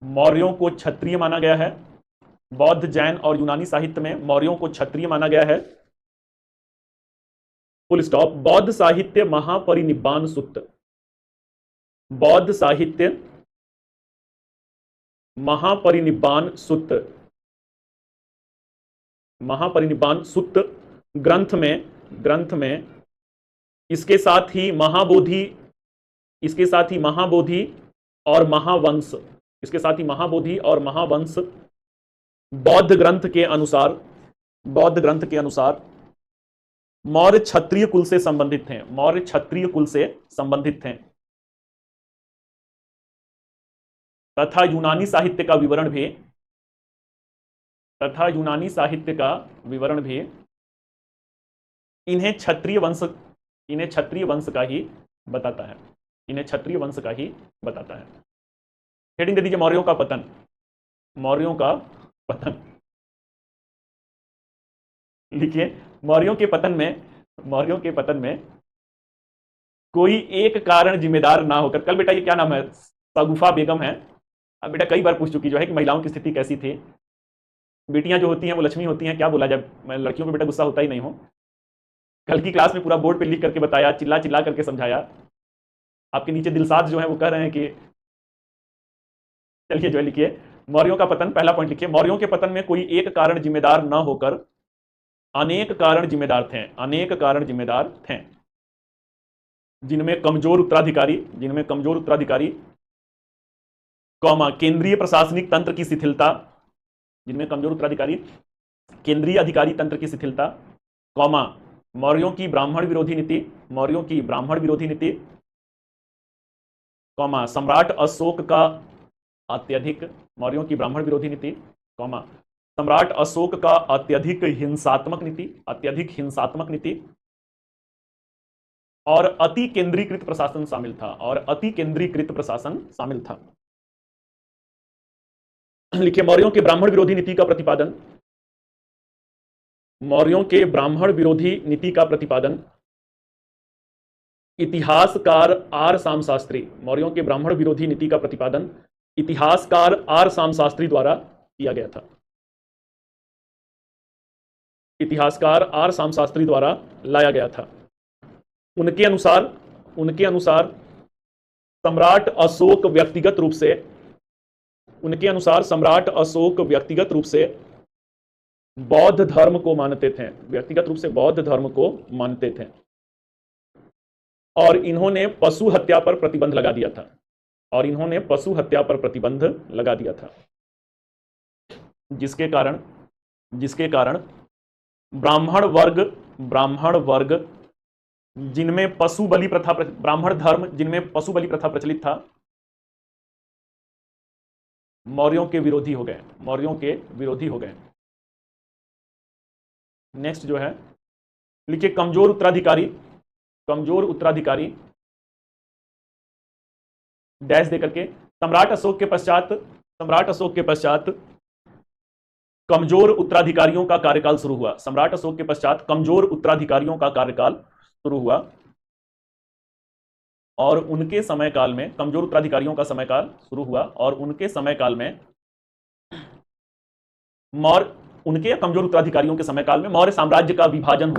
मौर्यों को क्षत्रिय माना गया है। बौद्ध जैन और यूनानी साहित्य में मौर्यों को क्षत्रिय माना गया है। Full stop. बौद्ध साहित्य महापरिनिब्बाण सूत्र, बौद्ध साहित्य महापरिनिब्बाण सूत्र ग्रंथ में इसके साथ ही महाबोधि और महावंश बौद्ध ग्रंथ के अनुसार मौर्य क्षत्रिय कुल से संबंधित हैं। तथा यूनानी साहित्य का विवरण भी इन्हें क्षत्रिय वंश का ही बताता है। हेडिंग दे दीजिए मौर्यों का पतन। लिखिए मौर्यों के पतन में कोई एक कारण जिम्मेदार ना होकर। कल बेटा ये क्या नाम है, शगुफा बेगम है। अब बेटा कई बार पूछ चुकी जो है कि महिलाओं की स्थिति कैसी थी। बेटियां जो होती हैं वो लक्ष्मी होती हैं, क्या बोला जाए, मैं लड़कियों पे बेटा गुस्सा होता ही नहीं हूं। कल की क्लास में पूरा बोर्ड पे लिख करके बताया, चिल्ला करके समझाया। आपके नीचे दिलसाद जो है वो कह रहे हैं कि चलिए जो है लिखिए मौर्यों का पतन। पहला पॉइंट लिखिए, मौर्यों के पतन में कोई एक कारण जिम्मेदार न होकर अनेक कारण जिम्मेदार थे। जिनमें कमजोर उत्तराधिकारी, कौमा केंद्रीय प्रशासनिक तंत्र की शिथिलता, जिनमें कमजोर उत्तराधिकारी, केंद्रीय अधिकारी तंत्र की शिथिलता, कौमा मौर्यों की ब्राह्मण विरोधी नीति, कौमा सम्राट अशोक का अत्यधिक मौर्यों की ब्राह्मण विरोधी नीति, कौमा सम्राट अशोक का अत्यधिक हिंसात्मक नीति, और अति केंद्रीकृत प्रशासन शामिल था, लिखिए मौर्यों के ब्राह्मण विरोधी नीति का प्रतिपादन, इतिहासकार आर सामशास्त्री, मौर्यों के ब्राह्मण विरोधी नीति का प्रतिपादन इतिहासकार आर सामशास्त्री द्वारा किया गया था, इतिहासकार आर सामशास्त्री द्वारा लाया गया था। उनके अनुसार सम्राट अशोक व्यक्तिगत रूप से बौद्ध धर्म को मानते थे, और इन्होंने पशु हत्या पर प्रतिबंध लगा दिया था, जिसके कारण ब्राह्मण वर्ग जिनमें पशु बलि प्रथा प्रचलित था, मौर्यों के विरोधी हो गए। नेक्स्ट जो है लिखिए कमजोर उत्तराधिकारी डैश देकर के, सम्राट अशोक के पश्चात कमजोर उत्तराधिकारियों का कार्यकाल शुरू हुआ, और उनके समयकाल में कमजोर उत्तराधिकारियों का समयकाल शुरू हुआ, और उनके समयकाल में कमजोर उत्तराधिकारियों के समयकाल में मौर्य साम्राज्य का विभाजन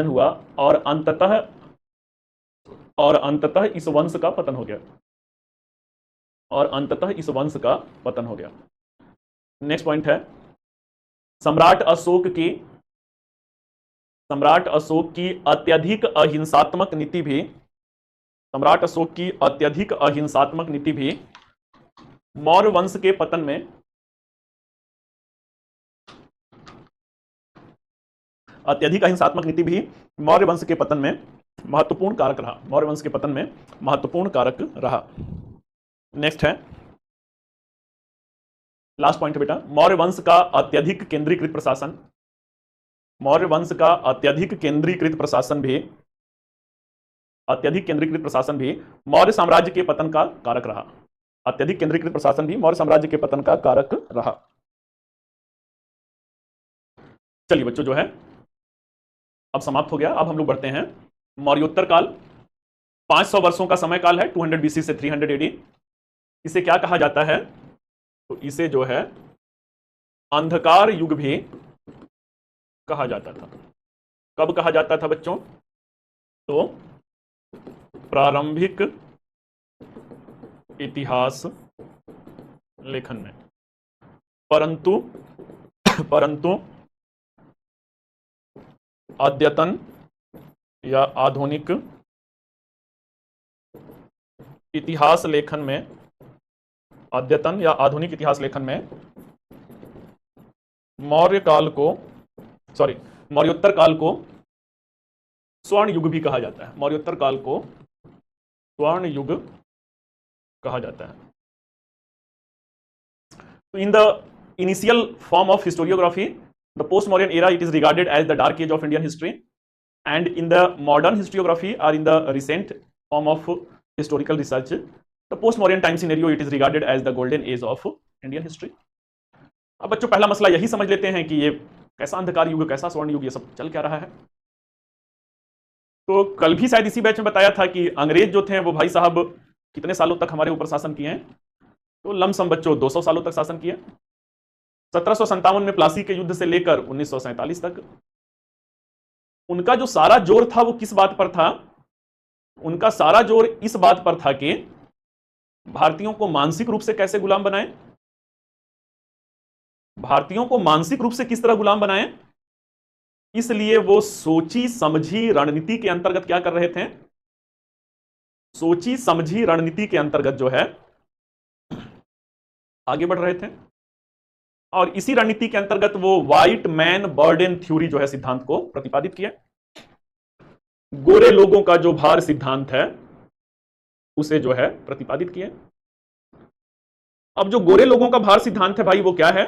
हुआ, और अंततः इस वंश का पतन हो गया। नेक्स्ट पॉइंट है सम्राट अशोक की अत्यधिक अहिंसात्मक नीति भी मौर्य वंश के पतन में महत्वपूर्ण कारक रहा। नेक्स्ट है लास्ट पॉइंट है बेटा, मौर्य वंश का अत्यधिक केंद्रीकृत प्रशासन भी मौर्य साम्राज्य के पतन का कारक रहा। चलिए बच्चों जो है अब समाप्त हो गया। अब हम लोग बढ़ते हैं मौर्योत्तर काल। 500 वर्षों का समय काल है, 200 BC से 300 AD। इसे क्या कहा जाता है? तो इसे जो है अंधकार युग भी कहा जाता था। कब कहा जाता था बच्चों? तो प्रारंभिक इतिहास लेखन में। परंतु अद्यतन या आधुनिक इतिहास लेखन में मौर्योत्तर काल को स्वर्ण युग भी कहा जाता है। तो in the initial form of historiography, the post modern era, it is regarded as the dark age of Indian history, and in the modern historiography or in the recent form of historical research, the post modern time scenario, it is regarded as the golden age of Indian history। अब बच्चों पहला मसला यही समझ लेते हैं कि ये कैसा अंधकार युग, कैसा स्वर्ण युग, ये सब चल क्या रहा है। तो कल भी शायद इसी बैच में बताया था कि अंग्रेज जो थे वो भाई साहब कितने सालों तक हमारे ऊपर शासन किए हैं? तो लमसम बच्चों 200 सालों तक शासन किए। 1757 में प्लासी के युद्ध से लेकर 1947 तक। उनका जो सारा जोर था वो किस बात पर था? उनका सारा जोर इस बात पर था कि भारतीयों को मानसिक रूप से कैसे गुलाम बनाएं। भारतीयों को मानसिक रूप से किस तरह गुलाम बनाएं? इसलिए वो सोची समझी रणनीति के अंतर्गत क्या कर रहे थे? सोची समझी रणनीति के अंतर्गत जो है आगे बढ़ रहे थे, और इसी रणनीति के अंतर्गत वो व्हाइट मैन बर्डन थ्योरी जो है सिद्धांत को प्रतिपादित किया। गोरे लोगों का जो भार सिद्धांत है उसे जो है प्रतिपादित किया। अब जो गोरे लोगों का भार सिद्धांत है भाई वो क्या है?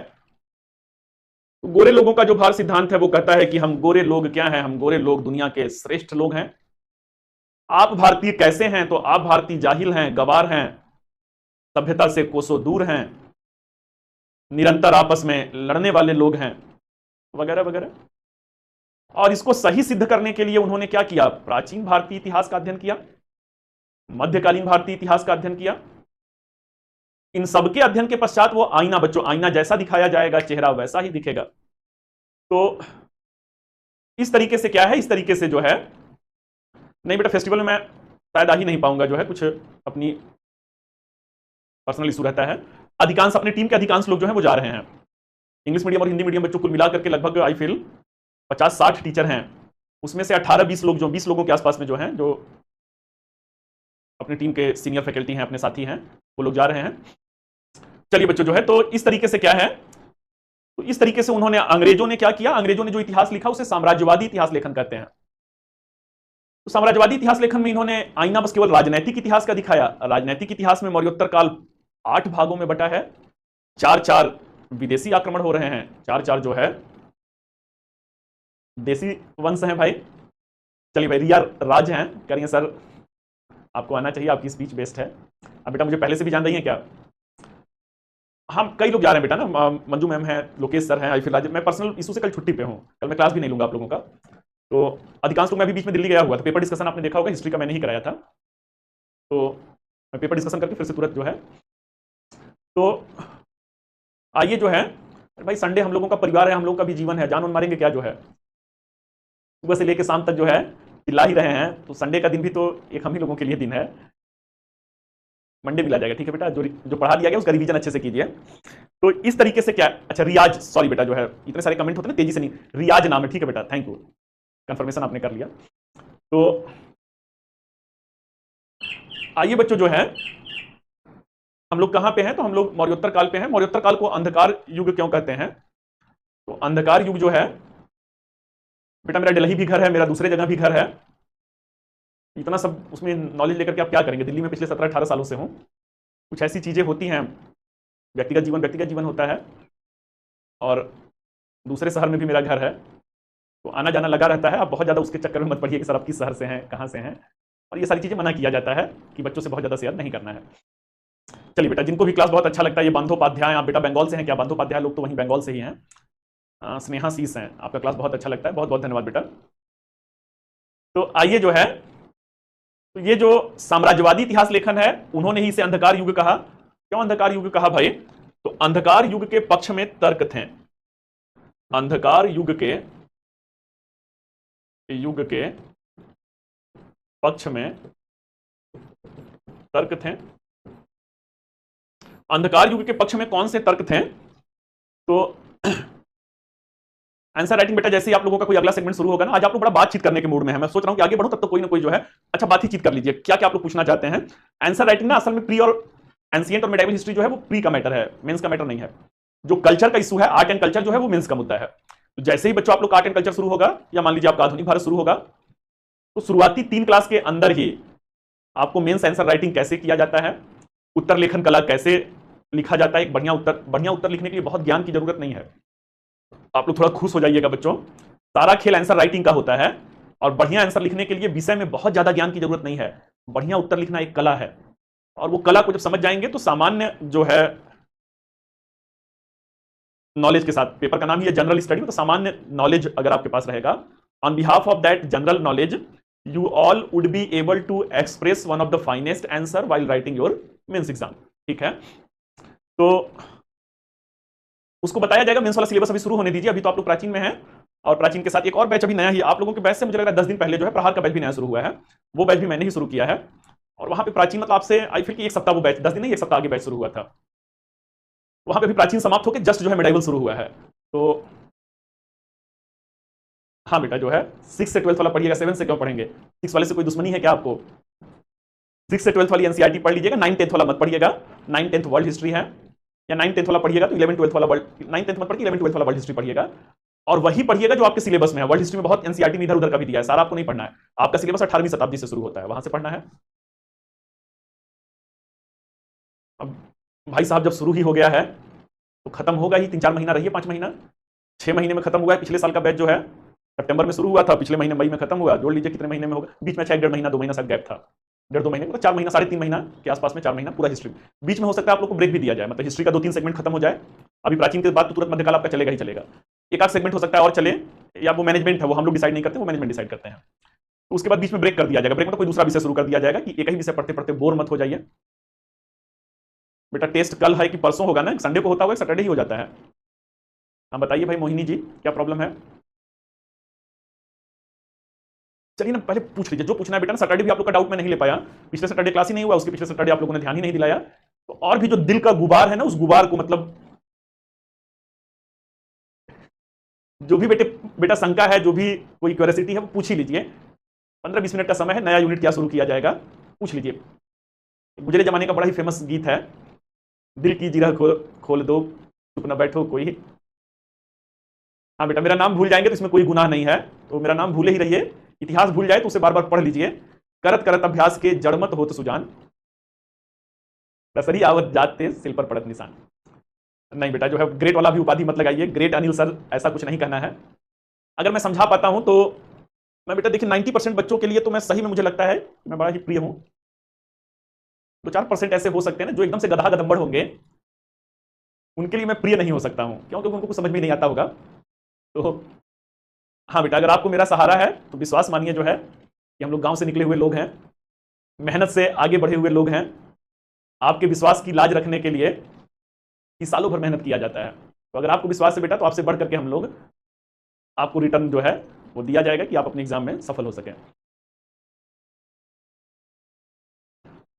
गोरे लोगों का जो भार सिद्धांत है वो कहता है कि हम गोरे लोग क्या हैं? हम गोरे लोग दुनिया के श्रेष्ठ लोग हैं। आप भारतीय कैसे हैं? तो आप भारतीय जाहिल हैं, गवार हैं, सभ्यता से कोसों दूर हैं, निरंतर आपस में लड़ने वाले लोग हैं, वगैरह वगैरह। और इसको सही सिद्ध करने के लिए उन्होंने क्या किया? प्राचीन भारतीय इतिहास का अध्ययन किया, मध्यकालीन भारतीय इतिहास का अध्ययन किया। इन सबके अध्ययन के पश्चात वो आईना, बच्चों आईना जैसा दिखाया जाएगा चेहरा वैसा ही दिखेगा। तो इस तरीके से क्या है, इस तरीके से जो है, नहीं बेटा फेस्टिवल में मैं शायद आ ही नहीं पाऊंगा, जो है कुछ अपनी पर्सनल इशू रहता है। अधिकांश अपने टीम के अधिकांश लोग जो है वो जा रहे हैं। इंग्लिश मीडियम और हिंदी मीडियम बच्चों कुल मिलाकर के लगभग आई फील 50-60 टीचर हैं, उसमें से 18-20 लोग, जो 20 लोगों के आसपास में जो हैं, जो अपनी टीम के सीनियर फैकल्टी हैं, अपने साथी हैं, वो लोग जा रहे हैं। चलिए बच्चों जो है, तो इस तरीके से क्या है, तो इस तरीके से उन्होंने, अंग्रेजों ने क्या किया? अंग्रेजों ने जो इतिहास लिखा उसे साम्राज्यवादी इतिहास लेखन कहते हैं। तो साम्राज्यवादी इतिहास लेखन में इन्होंने आईना बस केवल राजनैतिक इतिहास का दिखाया। राजनैतिक इतिहास में मौर्योत्तर काल 8 भागों में बटा है। 4-4 विदेशी आक्रमण हो रहे हैं, 4-4 जो है देसी वंश हैं भाई। चलिए भाई, रिया राज हैं, कह रही हैं सर आपको आना चाहिए, आपकी स्पीच बेस्ट है। अब बेटा मुझे पहले से भी जान रही हैं क्या? हम कई लोग जा रहे हैं बेटा ना, मंजू मैम है, लोकेश सर हैं, आई फिर मैं पर्सनल इशू से कल छुट्टी पे हूँ, कल मैं क्लास भी नहीं लूंगा आप लोगों का। तो अधिकांश लोग, मैं भी बीच में दिल्ली गया हुआ था, पेपर डिस्कशन आपने देखा होगा, हिस्ट्री का मैंने ही कराया था, तो मैं पेपर डिस्कशन करके फिर से तुरंत जो है, तो आइए जो है भाई, संडे हम लोगों का परिवार है, हम लोगों का भी जीवन है, जान उन मारेंगे क्या जो है, सुबह से लेकर शाम तक जो है चिल्ला ही रहे हैं, तो संडे का दिन भी तो एक हम ही लोगों के लिए दिन है। मंडे भी ला जाएगा, ठीक है बेटा, जो पढ़ा दिया गया उसका रिवीजन अच्छे से कीजिए। तो इस तरीके से क्या, अच्छा रियाज, सॉरी बेटा जो है इतने सारे कमेंट होते हैं ना, तेजी से नहीं, रियाज नाम है, ठीक है बेटा, थैंक यू, कंफर्मेशन आपने कर लिया। तो आइए बच्चों जो है, हम लोग कहां पे हैं? तो हम लोग मौर्योत्तर काल पे हैं। मौर्योत्तर काल को अंधकार युग क्यों कहते हैं? तो अंधकार युग जो है बेटा, मेरा दिल्ली भी घर है, मेरा दूसरे जगह भी घर है, इतना सब उसमें नॉलेज लेकर के आप क्या करेंगे? दिल्ली में पिछले 17-18 सालों से हूं, कुछ ऐसी चीजें होती हैं, व्यक्तिगत जीवन होता है, और दूसरे शहर में भी मेरा घर है, तो आना जाना लगा रहता है। आप बहुत ज्यादा उसके चक्कर में मत पड़िए कि सर आप किस शहर से हैं, कहां से हैं, और ये सारी चीजें मना किया जाता है कि बच्चों से बहुत ज्यादा शेयर नहीं करना है। चलिए बेटा, जिनको भी क्लास बहुत अच्छा लगता है, ये बंदोपाध्याय, आप बेटा बंगाल से हैं क्या? बंदोपाध्याय लोग तो वहीं बंगाल से ही हैं। स्नेहा शीस हैं, आपका क्लास बहुत अच्छा लगता है, बहुत बहुत धन्यवाद बेटा। तो आइए जो है, तो ये जो साम्राज्यवादी इतिहास लेखन है, उन्होंने ही इसे अंधकार युग कहा। क्यों अंधकार युग कहा भाई? तो अंधकार युग के पक्ष में तर्क थे, अंधकार युग के पक्ष में तर्क थे। अंधकार युग के पक्ष में कौन से तर्क थे? तो आंसर राइटिंग बेटा, जैसे ही आप लोगों का कोई अगला सेगमेंट शुरू होगा ना, आज आप लोग बड़ा बातचीत करने के मूड में है, मैं सोच रहा हूं कि आगे बढ़ो, तब तो कोई ना कोई जो है अच्छा बात ही चीत कर लीजिए, क्या क्या आप लोग पूछना चाहते हैं। आंसर राइटिंग ना असल में प्री और एंशिएंट और मेडिवल हिस्ट्री जो है वो प्री का मैटर है, मेंस का मैटर नहीं है। जो कल्चर का इशू है, आर्ट एंड कल्चर जो है वो मेंस का मुद्दा है। तो जैसे ही बच्चों आप लोग का आर्ट एंड कल्चर शुरू होगा, या मान लीजिए आपका आधुनिक भारत शुरू होगा, तो शुरुआती 3 क्लास के अंदर ही आपको मेंस आंसर राइटिंग कैसे किया जाता है, उत्तर लेखन कला कैसे लिखा जाता है, एक बढ़िया उत्तर लिखने के लिए बहुत ज्ञान की जरूरत नहीं है। आप लोग थोड़ा खुश हो जाइएगा बच्चों, सारा खेल आंसर राइटिंग का होता है, और बढ़िया आंसर लिखने के लिए विषय में बहुत ज्यादा ज्ञान की जरूरत नहीं है, बढ़िया उत्तर लिखना एक कला है, और वो कला को जब समझ जाएंगे तो सामान्य जो है नॉलेज के साथ, पेपर का नाम ही है जनरल स्टडी, तो सामान्य नॉलेज अगर आपके पास रहेगा, on behalf of that general knowledge you all would be able to express one of the finest answer while writing your mains exam, ठीक है। तो उसको बताया जाएगा, मेंस वाला सिलेबस अभी शुरू होने दीजिए, अभी तो आप लोग प्राचीन में हैं, और प्राचीन के साथ एक और बैच अभी नया ही, आप लोगों के बैच से मुझे लग रहा है 10 दिन पहले जो है प्रहार का बैच भी नया शुरू हुआ है, वो बैच भी मैंने ही शुरू किया है, और वहां पे प्राचीन मतलब आपसे आई फील कि 1 सप्ताह वो बैच, 10 दिन नहीं 1 सप्ताह आगे बैच शुरू हुआ था, वहां पे भी प्राचीन समाप्त होकर जस्ट जो है मेडिवल शुरू हुआ है। तो हाँ बेटा जो है 6 से 12th वाला पढ़िएगा, 7 से क्यों पढ़ेंगे? 6 वाले से कोई दुश्मनी है क्या आपको? 6 से 12th वाली एनसीईआरटी पढ़ लीजिएगा, 9 10th वाला मत पढ़िएगा। 9 10th वर्ल्ड हिस्ट्री है, या 9 10th वाला पढ़िएगा तो 11 12th वाला वर्ल्ड, 9 10th मत पढ़िए, 11 12th वाला वर्ल्ड हिस्ट्री पढ़िएगा। और वही पढ़िएगा जो आपके सिलेबस में है। वर्ल्ड हिस्ट्री में बहुत एनसीईआरटी में इधर उधर का भी दिया है, सारा आपको नहीं पढ़ना है। आपका सिलेबस 18वीं शताब्दी से शुरू होता है, वहां से पढ़ना है। अब भाई साहब जब शुरू ही हो गया है तो खत्म होगा ही, 3-4 महीना रहिए, 5 महीना, 6 महीने में खत्म हुआ है। पिछले साल का बैच जो है सितंबर में शुरू हुआ था, पिछले महीने मई में खत्म हुआ। जोड़ लीजिए कितने महीने में होगा, बीच में 1.5 महीना 2 महीना शायद गैप था, 1.5 2 महीने, मतलब 4 महीना 3.5 महीना के आसपास में, 4 महीना पूरा हिस्ट्री। बीच में हो सकता है आप लोग को ब्रेक भी दिया जाए, मतलब हिस्ट्री का 2-3 सेगमेंट खत्म हो जाए। अभी प्राचीन के बाद तो तुरंत मध्यकाल आपका चलेगा ही चलेगा। एक आध सेगमेंट हो सकता है और चले, या वो मैनेजमेंट है, वो हम लोग डिसाइड नहीं करते, वो मैनेजमेंट डिसाइड करते हैं। तो उसके बाद बीच में ब्रेक कर दिया जाएगा। ब्रेक में तो कोई दूसरा विषय शुरू कर दिया जाएगा कि एक ही विषय पढ़ते पढ़ते बोर मत हो जाइए। बेटा टेस्ट कल है कि परसों होगा ना? संडे को होता हुआ सैटरडे ही हो जाता है। हाँ बताइए भाई मोहिनी जी, क्या प्रॉब्लम है? चलिए ना पहले पूछ लीजिए जो पूछना है बेटा ना। सैटरडे भी आप लोग का डाउट मैं नहीं ले पाया, पिछले सैटरडे क्लास ही नहीं हुआ, उसके पिछले सैटरडे आप लोगों ने ध्यान ही नहीं दिलाया। तो और भी जो दिल का गुबार है ना, उस गुबार को मतलब जो भी बेटा शंका है, जो भी कोई क्यूरियोसिटी है, वो पूछ ही लीजिए। 15-20 मिनट का समय है, नया यूनिट क्या शुरू किया जाएगा, पूछ लीजिए। गुजरे जमाने का बड़ा ही फेमस गीत है, दिल की जिरह खोल दो, चुप न बैठो कोई। हाँ बेटा मेरा नाम भूल जाएंगे तो इसमें कोई गुनाह नहीं है, तो मेरा नाम भूले ही रहिए। इतिहास भूल जाए तो उसे बार बार पढ़ लीजिए। करत करत अभ्यास के जड़मत होत सुजान, रसरी आवत जाते सिल पर पड़त निशान। नहीं बेटा जो है ग्रेट वाला भी उपाधि मत लगाइए, ग्रेट अनिल सर ऐसा कुछ नहीं कहना है। अगर मैं समझा पाता हूं तो मैं बेटा देखिए 90% बच्चों के लिए तो मैं सही में मुझे लगता है मैं बड़ा ही प्रिय हूं। 2-4% ऐसे हो सकते हैं ना जो एकदम से गधा गदम्बड़ होंगे, उनके लिए मैं प्रिय नहीं हो सकता हूं, क्योंकि उनको कुछ समझ में नहीं आता होगा। तो हाँ बेटा अगर आपको मेरा सहारा है तो विश्वास मानिए जो है कि हम लोग गांव से निकले हुए लोग हैं, मेहनत से आगे बढ़े हुए लोग हैं। आपके विश्वास की लाज रखने के लिए कि सालों भर मेहनत किया जाता है। तो अगर आपको विश्वास है बेटा तो आपसे बढ़ करके हम लोग आपको रिटर्न जो है वो दिया जाएगा कि आप अपने एग्जाम में सफल हो सकें।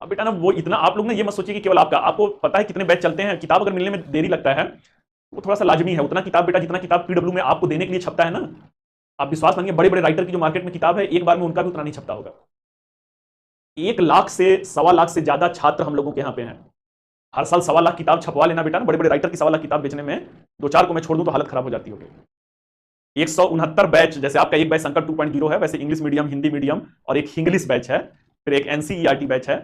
अब बेटा ना वो इतना आप लोग ने ये मत सोचिए कि केवल आपको पता है कितने बैच चलते हैं। किताब अगर मिलने में देरी लगता है वो थोड़ा सा लाजमी है। उतना किताब बेटा जितना किताब पीडब्ल्यू में आपको देने के लिए छपता है ना, आप विश्वास मानिए बड़े बड़े राइटर की जो मार्केट में किताब है एक बार में उनका भी उतना नहीं छपता होगा। 1 लाख से 1.25 लाख से ज्यादा छात्र हम लोगों के यहाँ पे हैं। हर साल 1.25 लाख किताब छपवा लेना बेटा ना, बड़े बड़े राइटर की 1.25 लाख किताब बेचने में 2-4 को मैं छोड़ दूं तो हालत खराब हो जाती होगी। 169 बैच, जैसे आपका एक बैच संकट 2.0 है, वैसे इंग्लिश मीडियम, हिंदी मीडियम और एक इंग्लिश बैच है, फिर एक एनसीईआरटी बैच है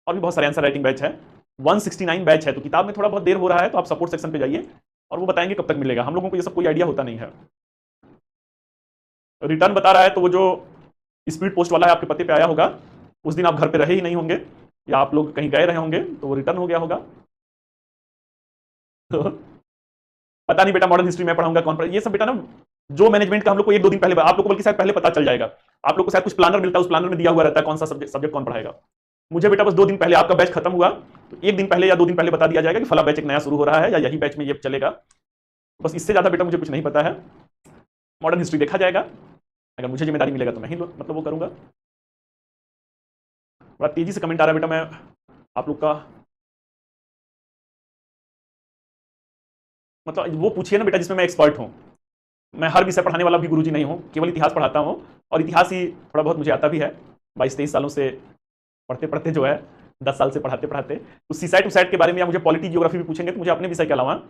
और भी बहुत सारे आंसर राइटिंग बैच है। 169 बैच है। तो किताब में थोड़ा बहुत देर हो रहा है तो आप सपोर्ट सेक्शन पे जाइए और वो बताएंगे कब तक मिलेगा। हम लोगों को ये सब कोई आइडिया होता नहीं है। रिटर्न बता रहा है तो वो जो स्पीड पोस्ट वाला है आपके पते पे आया होगा, उस दिन आप घर पे रहे ही नहीं होंगे या आप लोग कहीं गए रहे होंगे तो वो रिटर्न हो गया होगा। तो पता नहीं बेटा मॉडर्न हिस्ट्री में पढ़ाऊंगा कौन पढ़ा, ये सब बेटा ना जो मैनेजमेंट का हम लोग को 1-2 दिन पहले, आप लोग को बल्कि शायद पहले पता चल जाएगा। आप लोग को शायद कुछ प्लानर मिलता है, उस प्लानर में दिया हुआ रहता है कौन सा सब्जेक्ट कौन पढ़ाएगा। मुझे बेटा बस 2 दिन पहले आपका बैच खत्म हुआ तो 1 दिन पहले या 2 दिन पहले बता दिया जाएगा कि फला बैच एक नया शुरू हो रहा है या यही बैच में ये चलेगा। बस इससे ज्यादा बेटा मुझे कुछ नहीं पता है। मॉडर्न हिस्ट्री देखा जाएगा, अगर मुझे जिम्मेदारी मिलेगा तो मैं ही मतलब वो करूंगा। बड़ा तेजी से कमेंट आ रहा है बेटा, मैं आप लोग का मतलब वो पूछिए ना बेटा जिसमें मैं एक्सपर्ट हूं। मैं हर विषय पढ़ाने वाला भी गुरुजी नहीं हूं, केवल इतिहास पढ़ाता हूं और इतिहास ही थोड़ा बहुत मुझे आता भी है। 22-23 सालों से पढ़ते पढ़ते जो है 10 साल से पढ़ाते पढ़ाते। तो सीसाइट उसाइट के बारे में या मुझे पॉलिटी जियोग्राफी भी पूछेंगे तो मुझे अपने विषय के अलावा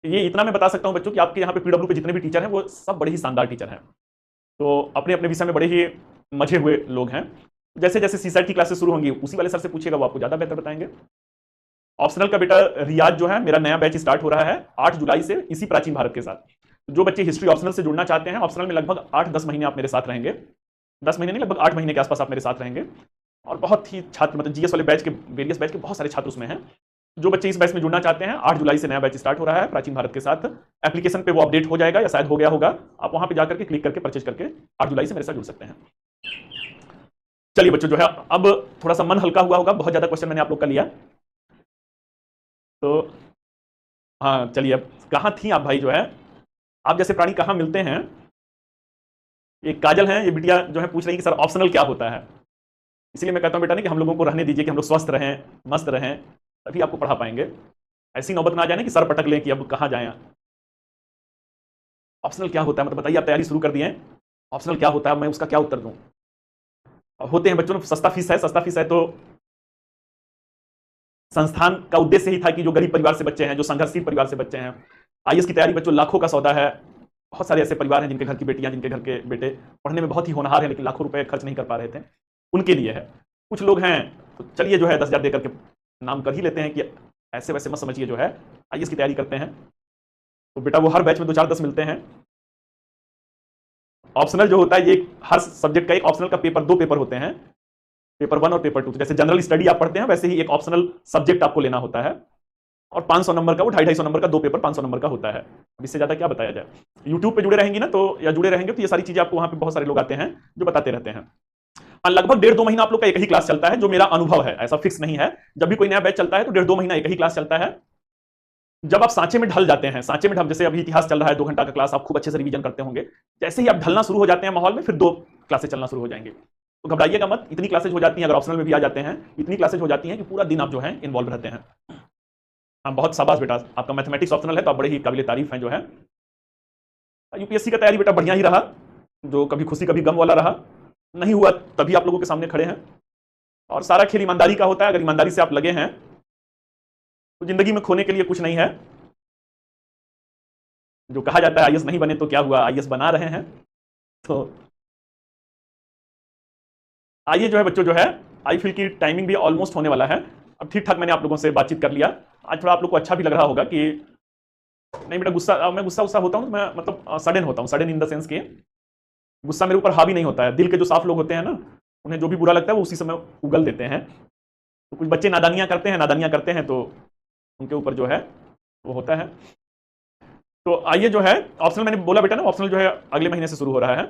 ये इतना मैं बता सकता हूं बच्चों कि आपके यहाँ पे पीडब्ल्यू पे जितने भी टीचर हैं वो सब बड़े ही शानदार टीचर हैं। तो अपने अपने विषय में बड़े ही मजे हुए लोग हैं। जैसे जैसे सीसाइट की क्लासेस शुरू होंगी उसी वाले सर से पूछेगा, वो आपको ज्यादा बेहतर बताएंगे। ऑप्शनल का बेटा रियाज जो है मेरा नया बैच स्टार्ट हो रहा है 8 जुलाई से इसी प्राचीन भारत के साथ। जो बच्चे हिस्ट्री ऑप्शनल से जुड़ना चाहते हैं, ऑप्शनल में लगभग 8-10 महीने आप मेरे साथ रहेंगे। 10 महीने नहीं, लगभग 8 महीने के आसपास आप मेरे साथ रहेंगे। और बहुत ही छात्र मतलब जीएस वाले बैच के, वेरियस बैच के बहुत सारे छात्र उसमें हैं। जो बच्चे इस बैच में जुड़ना चाहते हैं, 8 जुलाई से नया बैच स्टार्ट हो रहा है प्राचीन भारत के साथ। एप्लीकेशन पे वो अपडेट हो जाएगा या शायद हो गया होगा, आप वहां पे जाकर के क्लिक करके परचेज करके 8 जुलाई से मेरे साथ जुड़ सकते हैं। चलिए बच्चों जो है अब थोड़ा सा मन हल्का हुआ होगा, बहुत ज्यादा क्वेश्चन मैंने आप लोग का लिया। तो हाँ चलिए, अब कहाँ थी आप भाई जो है, आप जैसे प्राणी कहाँ मिलते हैं। ये काजल हैं, ये बिटिया जो है पूछ रही है कि सर ऑप्शनल क्या होता है। इसलिए मैं कहता हूँ बेटा ना कि हम लोगों को रहने दीजिए कि हम लोग स्वस्थ रहें, मस्त रहें, तभी आपको पढ़ा पाएंगे। ऐसी नौबत ना आ जाए ना कि सर पटक लें कि अब कहाँ जाएं। ऑप्शनल क्या होता है, मतलब बताइए, आप तैयारी शुरू कर दिए हैं, ऑप्शनल क्या होता है, मैं उसका क्या उत्तर दूं? होते हैं बच्चों, सस्ता फीस है, सस्ता फीस है तो संस्थान का उद्देश्य ही था कि जो गरीब परिवार से बच्चे हैं, जो संघर्षशील परिवार से बच्चे हैं, आईएएस की तैयारी बच्चों लाखों का सौदा है। बहुत सारे ऐसे परिवार हैं जिनके घर की बेटियां, जिनके घर के बेटे पढ़ने में बहुत ही होनहार हैं, लेकिन लाखों रुपए खर्च नहीं कर पा रहे थे, उनके लिए है। कुछ लोग हैं तो चलिए जो है 10,000 देकर के नाम कर ही लेते हैं कि ऐसे वैसे मत समझिए, जो है आईएएस की तैयारी करते हैं तो बेटा वो हर बैच में 2 4 10 मिलते हैं। ऑप्शनल जो होता है ये हर सब्जेक्ट का एक ऑप्शनल का पेपर, 2 पेपर होते हैं, पेपर 1 और पेपर 2। जैसे जनरल स्टडी आप पढ़ते हैं वैसे ही एक ऑप्शनल सब्जेक्ट आपको लेना होता है, और 500 नंबर का, वो 250-250 नंबर का 2 पेपर 500 नंबर का होता है। अब इससे ज्यादा क्या बताया जाए। यूट्यूब पे जुड़े रहेंगी ना तो, या जुड़े रहेंगे तो ये सारी चीजें आपको वहां पे बहुत सारे लोग आते हैं जो बताते रहते हैं। लगभग 1.5-2 महीना आप लोग का एक ही क्लास चलता है, जो मेरा अनुभव है, ऐसा फिक्स नहीं है। जब भी कोई नया बैच चलता है तो 1.5-2 महीना एक ही क्लास चलता है। जब आप सांचे में ढल जाते हैं, सांचे में ढल, जैसे अभी इतिहास चल रहा है 2 घंटा का क्लास, आप खूब अच्छे से रिवीजन करते होंगे, जैसे ही आप ढलना शुरू हो जाते हैं माहौल में, फिर 2 क्लासेस चलना शुरू हो जाएंगे। तो घबराइएगा मत, इतनी क्लासेज हो जाती हैं, अगर ऑप्शनल में भी आ जाते हैं, इतनी क्लासेज हो जाती हैं कि पूरा दिन आप जो है इन्वॉल्व रहते हैं। हाँ, बहुत शाबाश बेटा, आपका मैथमेटिक्स ऑप्शनल है तो आप बड़े ही काबिल तारीफ हैं जो है। यूपीएससी का तैयारी बेटा बढ़िया ही रहा, जो कभी खुशी कभी गम वाला रहा, नहीं हुआ तभी आप लोगों के सामने खड़े हैं। और सारा खेल ईमानदारी का होता है, अगर ईमानदारी से आप लगे हैं तो जिंदगी में खोने के लिए कुछ नहीं है। जो कहा जाता है आईएएस नहीं बने तो क्या हुआ, आईएएस बना रहे हैं। तो आइए जो है बच्चों, जो है आई फील की टाइमिंग भी ऑलमोस्ट होने वाला है। अब ठीक ठाक मैंने आप लोगों से बातचीत कर लिया, आज थोड़ा आप लोग को अच्छा भी लग रहा होगा कि नहीं बेटा गुस्सा, मैं गुस्सा होता हूँ तो मैं मतलब सडन होता हूँ, सडन इन द सेंस के गुस्सा मेरे ऊपर हावी नहीं होता है। दिल के जो साफ लोग होते हैं ना, उन्हें जो भी बुरा लगता है वो उसी समय उगल देते हैं। तो कुछ बच्चे नादानियां करते हैं तो उनके ऊपर जो है वो होता है। तो आइए जो है ऑप्शनल, मैंने बोला बेटा ना ऑप्शनल जो है अगले महीने से शुरू हो रहा है।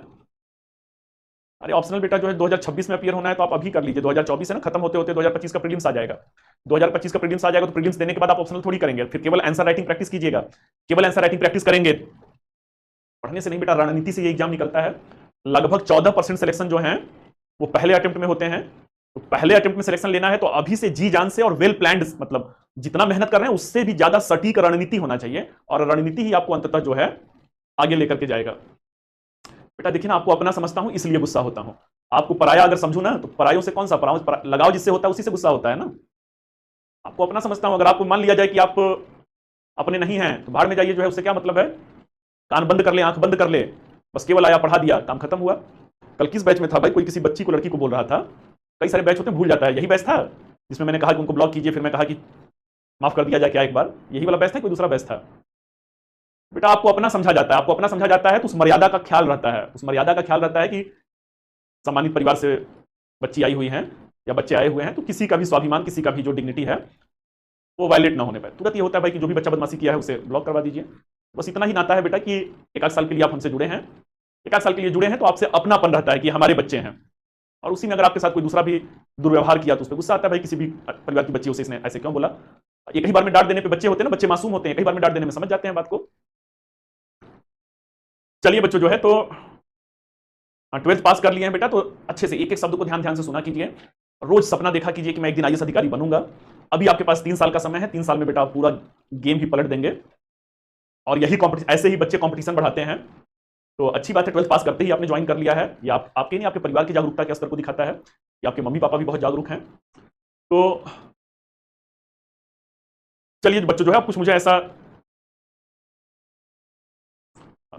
अरे ऑप्शनल बेटा जो है 2026 में अपीयर होना है तो आप अभी कर लीजिए, 2024 है ना, खत्म होते होते 2025 का प्रीलिम्स आ जाएगा। 2025 का प्रीलिम्स आ जाएगा तो प्रीलिम्स देने के बाद आप ऑप्शनल थोड़ी करेंगे, फिर केवल आंसर राइटिंग प्रैक्टिस कीजिएगा। केवल आंसर राइटिंग प्रैक्टिस करेंगे, पढ़ने से नहीं बेटा, रणनीति से ये एग्जाम निकलता है। लगभग 14% सिलेक्शन जो है वो पहले अटेम्प्ट में होते हैं। तो पहले अटेम्प्ट में सिलेक्शन लेना है तो अभी से जी जान से और वेल प्लान्ड, मतलब जितना मेहनत कर रहे हैं उससे भी ज्यादा सटीक रणनीति होना चाहिए, और रणनीति ही आपको अंततः जो है आगे लेकर के जाएगा। बेटा देखिए ना, आपको अपना समझता हूं इसलिए गुस्सा होता हूं, आपको पराया अगर समझू ना तो परायों से कौन सा लगाव जिससे होता है उसी से गुस्सा होता है ना। आपको अपना समझता हूं, अगर आपको मान लिया जाए कि आप अपने नहीं हैं तो बाहर में जाइए, जो है उससे क्या मतलब है। कान बंद कर ले, आंख बंद कर ले, बस केवल आया पढ़ा दिया, काम खत्म हुआ। कल किस बैच में था भाई, कोई किसी बच्ची को, लड़की को बोल रहा था, कई सारे बैच होते हैं भूल जाता है, यही बैच था जिसमें मैंने कहा कि उनको ब्लॉक कीजिए, फिर मैं कहा कि माफ कर दिया जाए क्या एक बार, यही वाला बैच था, कोई दूसरा बैच था। बेटा आपको अपना समझा जाता है, आपको अपना समझा जाता है तो उस मर्यादा का ख्याल रहता है, उस मर्यादा का ख्याल रहता है कि सम्मानित परिवार से बच्ची आई हुई हैं या बच्चे आए हुए हैं, तो किसी का भी स्वाभिमान, किसी का भी जो डिग्निटी है वो वायलेट ना होने पाए। तुरंत ये होता है भाई कि जो भी बच्चा बदमाशी किया है उसे ब्लॉक करवा दीजिए। बस इतना ही नाता है बेटा कि 1 आध साल के लिए आप हमसे जुड़े हैं, 1 आध साल के लिए जुड़े हैं तो आपसे अपनापन रहता है कि हमारे बच्चे हैं, और उसी में अगर आपके साथ कोई दूसरा भी दुर्व्यवहार किया तो उस पर गुस्सा आता है, भाई किसी भी परिवार की बच्ची उसे इसने ऐसे क्यों बोला। एक ही बार में डांट देने पे, बच्चे होते हैं ना, बच्चे मासूम होते हैं, कई बार में डांट देने में समझ जाते हैं बात को। चलिए बच्चों जो है तो 12th पास कर लिए हैं बेटा, तो अच्छे से एक एक शब्द को ध्यान ध्यान से सुना कीजिए, रोज सपना देखा कीजिए कि मैं एक दिन आईएएस अधिकारी बनूंगा। अभी आपके पास 3 साल का समय है, 3 साल में बेटा आप पूरा गेम ही पलट देंगे, और यही ऐसे ही बच्चे कंपटीशन बढ़ाते हैं। तो अच्छी बात है, 12th पास करते ही आपने ज्वाइन कर लिया है, ये आपके नहीं, आपके परिवार की जागरूकता के स्तर को दिखाता है कि आपके मम्मी पापा भी बहुत जागरूक हैं। तो चलिए बच्चों जो है, कुछ मुझे ऐसा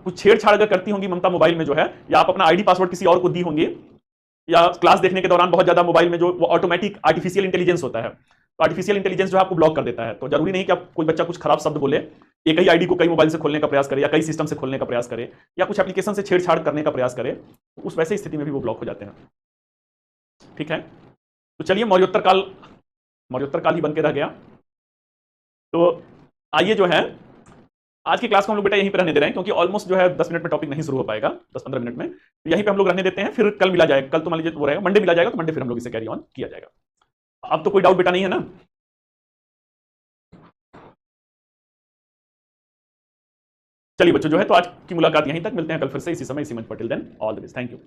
कुछ छेड़छाड़ अगर करती होंगी ममता मोबाइल में जो है, या आप अपना आईडी पासवर्ड किसी और को दी होंगी, या क्लास देखने के दौरान बहुत ज्यादा मोबाइल में जो वो ऑटोमेटिक आर्टिफिशियल इंटेलिजेंस होता है, तो आर्टिफिशियल इंटेलिजेंस जो है आपको ब्लॉक कर देता है। तो जरूरी नहीं कि आप कोई बच्चा कुछ खराब शब्द बोले, एक ही आईडी को कई मोबाइल से खोलने का प्रयास करे, या कई सिस्टम से खोलने का प्रयास करे, या कुछ एप्लीकेशन से छेड़छाड़ करने का प्रयास करे, तो उस वैसे स्थिति में भी वो ब्लॉक हो जाते हैं। ठीक है, तो चलिए मौर्योत्तर काल ही बन के रह गया। तो आइए जो है आज की क्लास को हम लोग बेटा यहीं पे रहने दे रहे हैं, क्योंकि ऑलमोस्ट जो है 10 मिनट में टॉपिक नहीं शुरू हो पाएगा, 10-15 मिनट में, तो यहीं पे हम लोग रहने देते हैं। फिर कल मिला जाएगा, कल तो मान लीजिए वो रहेगा, मंडे मिला जाएगा, तो मंडे फिर हम लोग इसे कैरी ऑन किया जाएगा। अब तो कोई डाउट बेटा नहीं है ना। चलिए बच्चों जो है तो आज की मुलाकात यहीं तक, मिलते हैं कल फिर से इसी समय इसी मंच पर। Till then all the best, thank you.